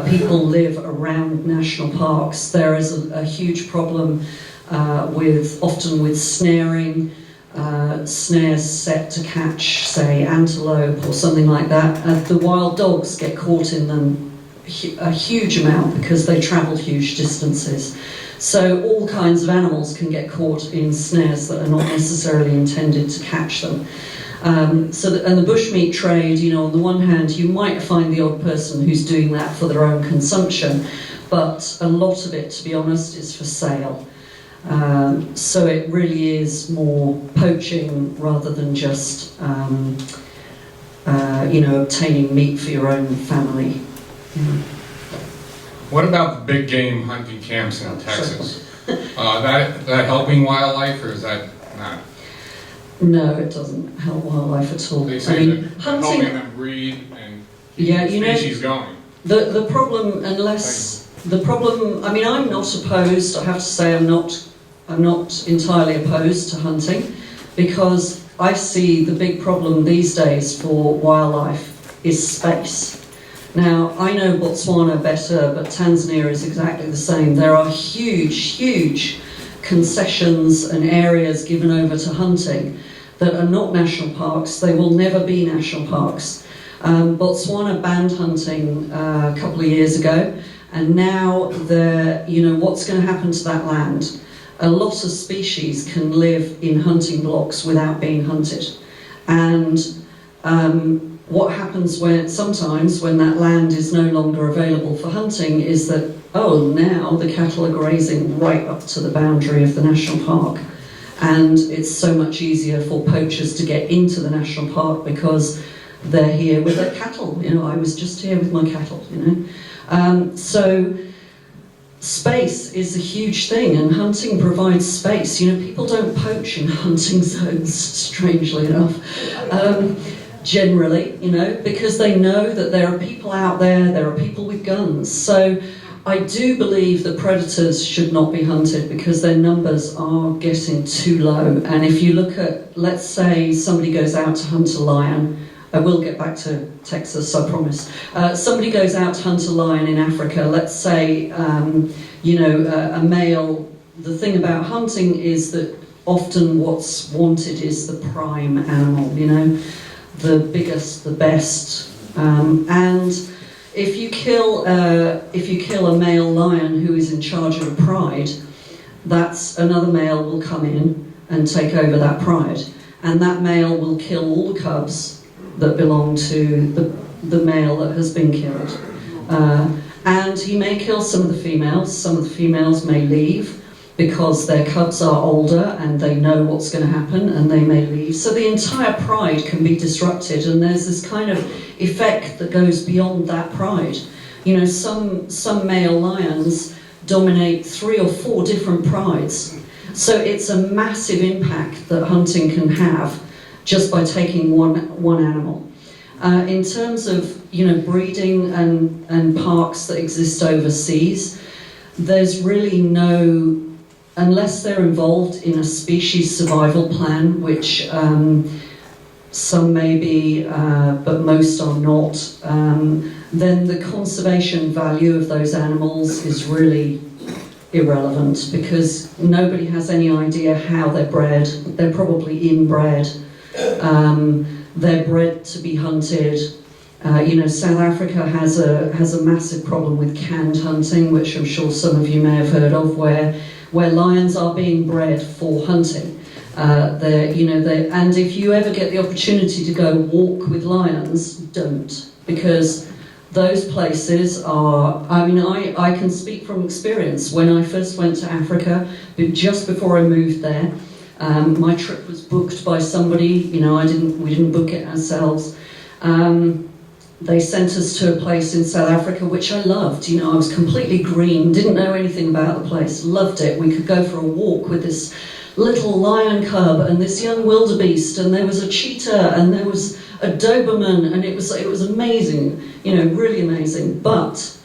people live around national parks, there is a huge problem often with snaring, snares set to catch, say, antelope or something like that, the wild dogs get caught in them a huge amount because they travel huge distances. So all kinds of animals can get caught in snares that are not necessarily intended to catch them. And the bushmeat trade, you know, on the one hand, you might find the odd person who's doing that for their own consumption, but a lot of it, to be honest, is for sale. So it really is more poaching rather than just, you know, obtaining meat for your own family. Yeah. What about the big game hunting camps in Texas? That helping wildlife, or is that not? No, it doesn't help wildlife at all. They say that helping them breed and keep yeah, the species going. The problem, I mean, I'm not opposed. I have to say, I'm not entirely opposed to hunting, because I see the big problem these days for wildlife is space. Now, I know Botswana better, but Tanzania is exactly the same. There are huge concessions and areas given over to hunting that are not national parks. They will never be national parks. Botswana banned hunting a couple of years ago, and now you know, what's going to happen to that land? A lot of species can live in hunting blocks without being hunted. And what happens sometimes when that land is no longer available for hunting is that, oh, now the cattle are grazing right up to the boundary of the national park. And it's so much easier for poachers to get into the national park because they're here with their cattle. You know, I was just here with my cattle, you know. So space is a huge thing, and hunting provides space. You know, people don't poach in hunting zones, strangely enough. Generally, you know, because they know that there are people out there are people with guns. So I do believe that predators should not be hunted because their numbers are getting too low. And if you look at, let's say somebody goes out to hunt a lion, I will get back to Texas, I promise. Somebody goes out to hunt a lion in Africa, let's say, you know, a male. The thing about hunting is that often what's wanted is the prime animal, you know, the biggest, the best. And if you kill a male lion who is in charge of a pride, that's another male will come in and take over that pride, and that male will kill all the cubs that belong to the male that has been killed. And he may kill some of the females. Some of the females may leave because their cubs are older and they know what's going to happen, and they may leave. So the entire pride can be disrupted, and there's this kind of effect that goes beyond that pride. You know, some male lions dominate 3 or 4 different prides. So it's a massive impact that hunting can have just by taking one animal. In terms of, you know, breeding and parks that exist overseas, there's really no, unless they're involved in a species survival plan, which some may be, but most are not, then the conservation value of those animals is really irrelevant, because nobody has any idea how they're bred. They're probably inbred. They're bred to be hunted. You know, South Africa has a massive problem with canned hunting, which I'm sure some of you may have heard of, where lions are being bred for hunting. And if you ever get the opportunity to go walk with lions, don't, because those places are, I mean, I can speak from experience. When I first went to Africa, just before I moved there, my trip was booked by somebody, you know, we didn't book it ourselves. They sent us to a place in South Africa, which I loved. You know, I was completely green, didn't know anything about the place, loved it. We could go for a walk with this little lion cub and this young wildebeest, and there was a cheetah and there was a Doberman, and it was amazing, you know, really amazing. But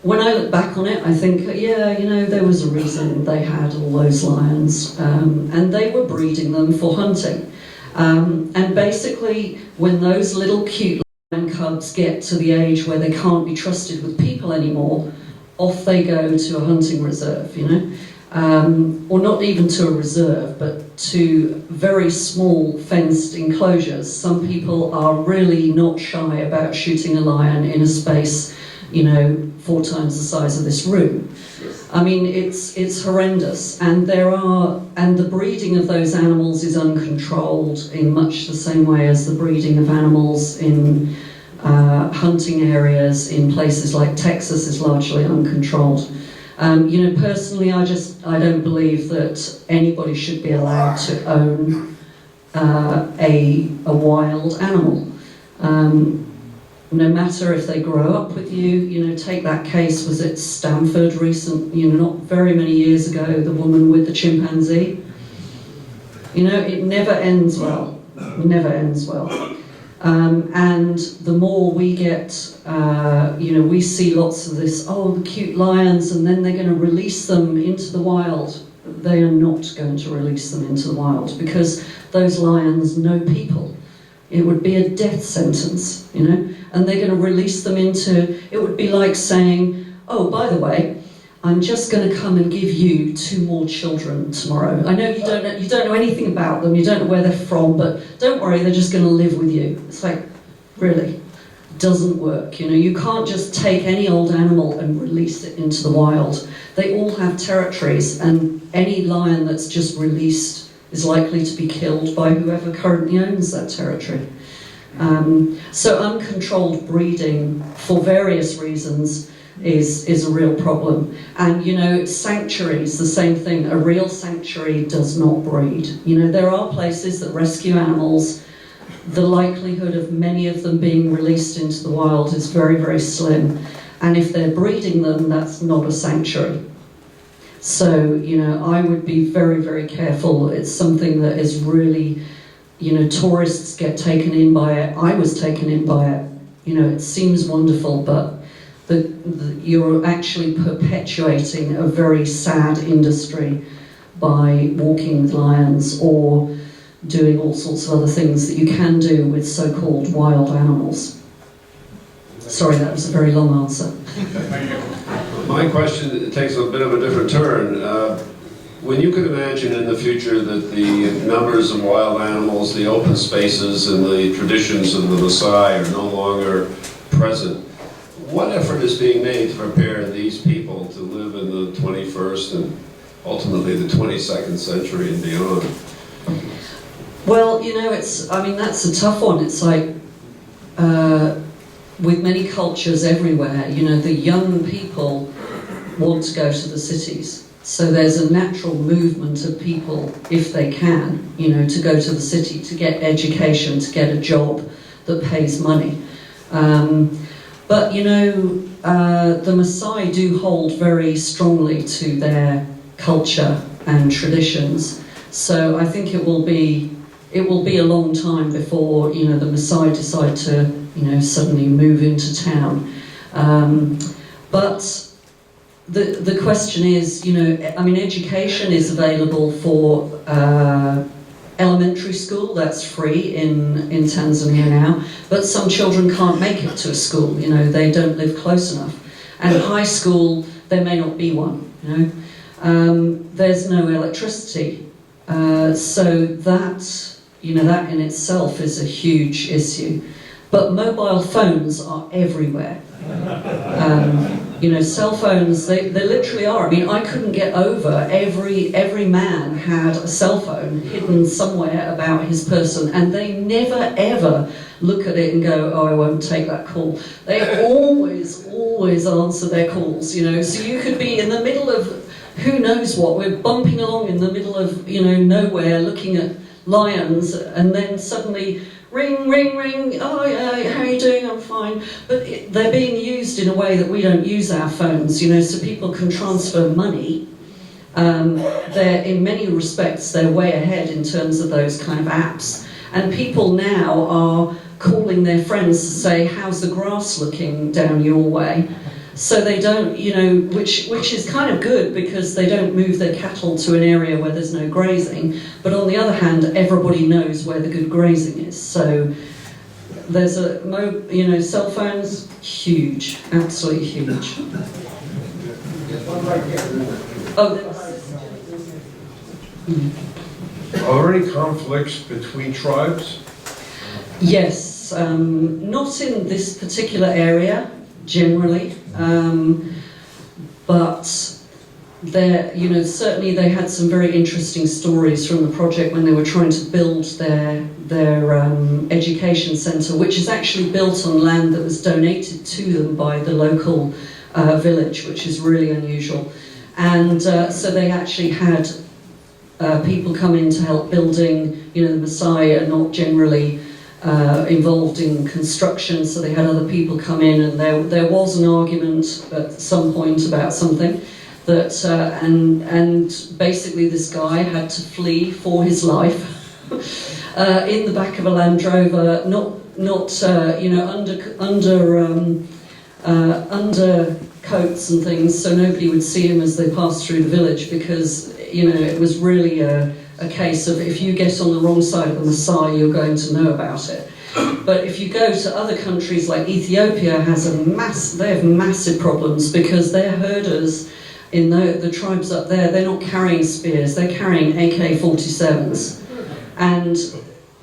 when I look back on it, I think, yeah, you know, there was a reason they had all those lions, and they were breeding them for hunting. And basically, when those little cute lion cubs get to the age where they can't be trusted with people anymore, off they go to a hunting reserve, you know. or not even to a reserve, but to very small fenced enclosures. Some people are really not shy about shooting a lion in a space, 4 times the size of this room. I mean, it's horrendous, and the breeding of those animals is uncontrolled in much the same way as the breeding of animals in hunting areas in places like Texas is largely uncontrolled. Personally, I don't believe that anybody should be allowed to own a wild animal. No matter if they grow up with you, take that case, was it Stanford not very many years ago, the woman with the chimpanzee? It never ends well. Never ends well. And the more we get, we see lots of this, the cute lions, and then they're going to release them into the wild. They are not going to release them into the wild, because those lions know people. It would be a death sentence, and they're going to release them into, it would be like saying, oh, by the way, I'm just going to come and give you 2 more children tomorrow. I know you don't know anything about them, you don't know where they're from, but don't worry, they're just going to live with you. It's like, really, it doesn't work. You can't just take any old animal and release it into the wild. They all have territories, and any lion that's just released is likely to be killed by whoever currently owns that territory. So uncontrolled breeding, for various reasons, is a real problem. And sanctuaries, the same thing. A real sanctuary does not breed. There are places that rescue animals. The likelihood of many of them being released into the wild is very, very slim. And if they're breeding them, that's not a sanctuary. So, I would be very, very careful. It's something that is really, tourists get taken in by it. I was taken in by it. It seems wonderful, but you're actually perpetuating a very sad industry by walking with lions or doing all sorts of other things that you can do with so-called wild animals. Sorry, that was a very long answer. My question takes a bit of a different turn. When you could imagine in the future that the numbers of wild animals, the open spaces, and the traditions of the Maasai are no longer present, what effort is being made to prepare these people to live in the 21st and ultimately the 22nd century and beyond? Well, that's a tough one. It's like, with many cultures everywhere, the young people want to go to the cities. So there's a natural movement of people, if they can, to go to the city, to get education, to get a job that pays money. But the Maasai do hold very strongly to their culture and traditions. So I think it will be a long time before the Maasai decide to suddenly move into town. But the question is, education is available for elementary school, that's free in Tanzania now, but some children can't make it to a school, they don't live close enough. And high school, there may not be one, there's no electricity. So that in itself is a huge issue. But mobile phones are everywhere. Cell phones, they literally are. I couldn't get over, every man had a cell phone hidden somewhere about his person, and they never ever look at it and go, oh, I won't take that call. They always answer their calls, So you could be in the middle of who knows what, we're bumping along in the middle of, nowhere, looking at lions, and then suddenly ring, ring, ring, oh yeah, how are you doing? I'm fine. But they're being used in a way that we don't use our phones, so people can transfer money. They're, in many respects, they're way ahead in terms of those kind of apps. And people now are calling their friends to say, how's the grass looking down your way? So they don't, which is kind of good because they don't move their cattle to an area where there's no grazing. But on the other hand, everybody knows where the good grazing is. So there's cell phones, huge, absolutely huge. Oh, Are there any conflicts between tribes? Yes, not in this particular area generally, but there, you know, certainly they had some very interesting stories from the project when they were trying to build their education centre, which is actually built on land that was donated to them by the local village, which is really unusual. And so they actually had people come in to help building. You know, the Maasai are not generally involved in construction, so they had other people come in, and there was an argument at some point about something that and basically this guy had to flee for his life in the back of a Land Rover, not you know, under coats and things, so nobody would see him as they passed through the village, because you know it was really a case of if you get on the wrong side of the Maasai, you're going to know about it. But if you go to other countries like Ethiopia, they have massive problems because their herders in the tribes up there, they're not carrying spears, they're carrying AK-47s. And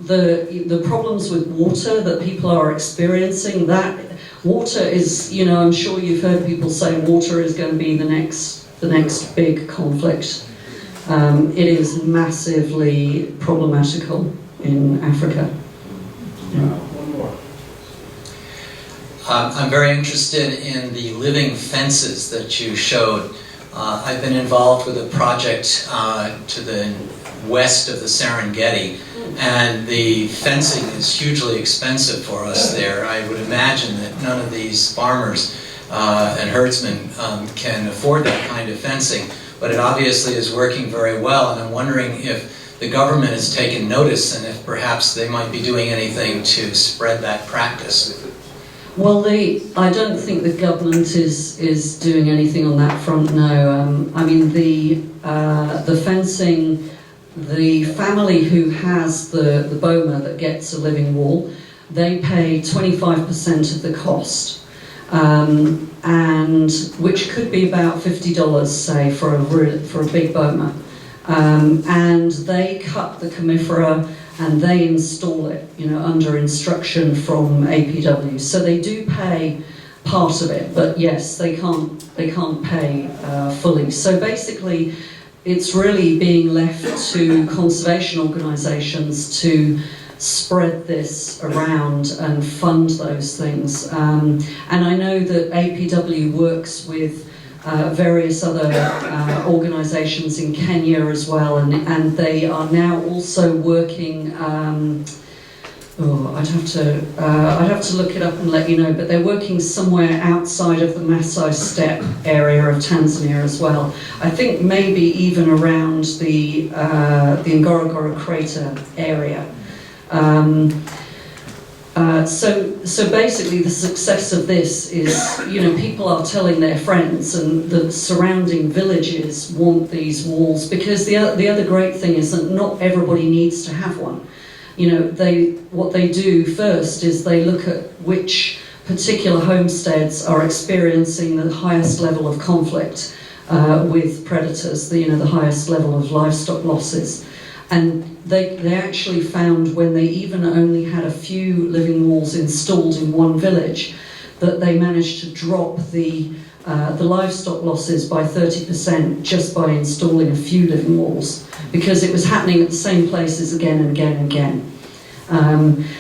the problems with water that people are experiencing, that water is, you know, I'm sure you've heard people say water is going to be the next big conflict. It is massively problematical in Africa. One more. I'm very interested in the living fences that you showed. I've been involved with a project to the west of the Serengeti, and the fencing is hugely expensive for us there. I would imagine that none of these farmers and herdsmen can afford that kind of fencing, but it obviously is working very well, and I'm wondering if the government has taken notice and if perhaps they might be doing anything to spread that practice. Well, I don't think the government is doing anything on that front, no. I mean, the fencing, the family who has the boma that gets a living wall, they pay 25% of the cost, and which could be about $50, say, for a big boma. And they cut the conifera and they install it, you know, under instruction from APW. So they do pay part of it, but yes, they can't pay fully. So basically, it's really being left to conservation organisations to spread this around and fund those things. And I know that APW works with various other organisations in Kenya as well, and they are now also working. I'd have to look it up and let you know, but they're working somewhere outside of the Maasai Steppe area of Tanzania as well. I think maybe even around the Ngorongoro crater area. So basically the success of this is, you know, people are telling their friends, and the surrounding villages want these walls, because the other great thing is that not everybody needs to have one. You know, what they do first is they look at which particular homesteads are experiencing the highest level of conflict with predators, the highest level of livestock losses. And they actually found, when they even only had a few living walls installed in one village, that they managed to drop the livestock losses by 30% just by installing a few living walls, because it was happening at the same places again and again and again.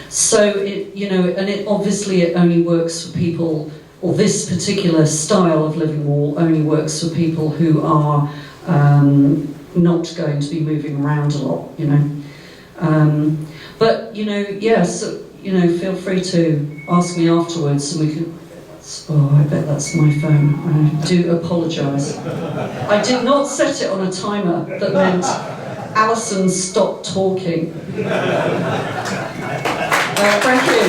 So it, you know, and it obviously it only works for people, or this particular style of living wall only works for people who are not going to be moving around a lot, you know. But, you know, yes, you know, feel free to ask me afterwards and we can... Oh, I bet that's my phone. I do apologise. I did not set it on a timer that meant Alison stopped talking. Thank you.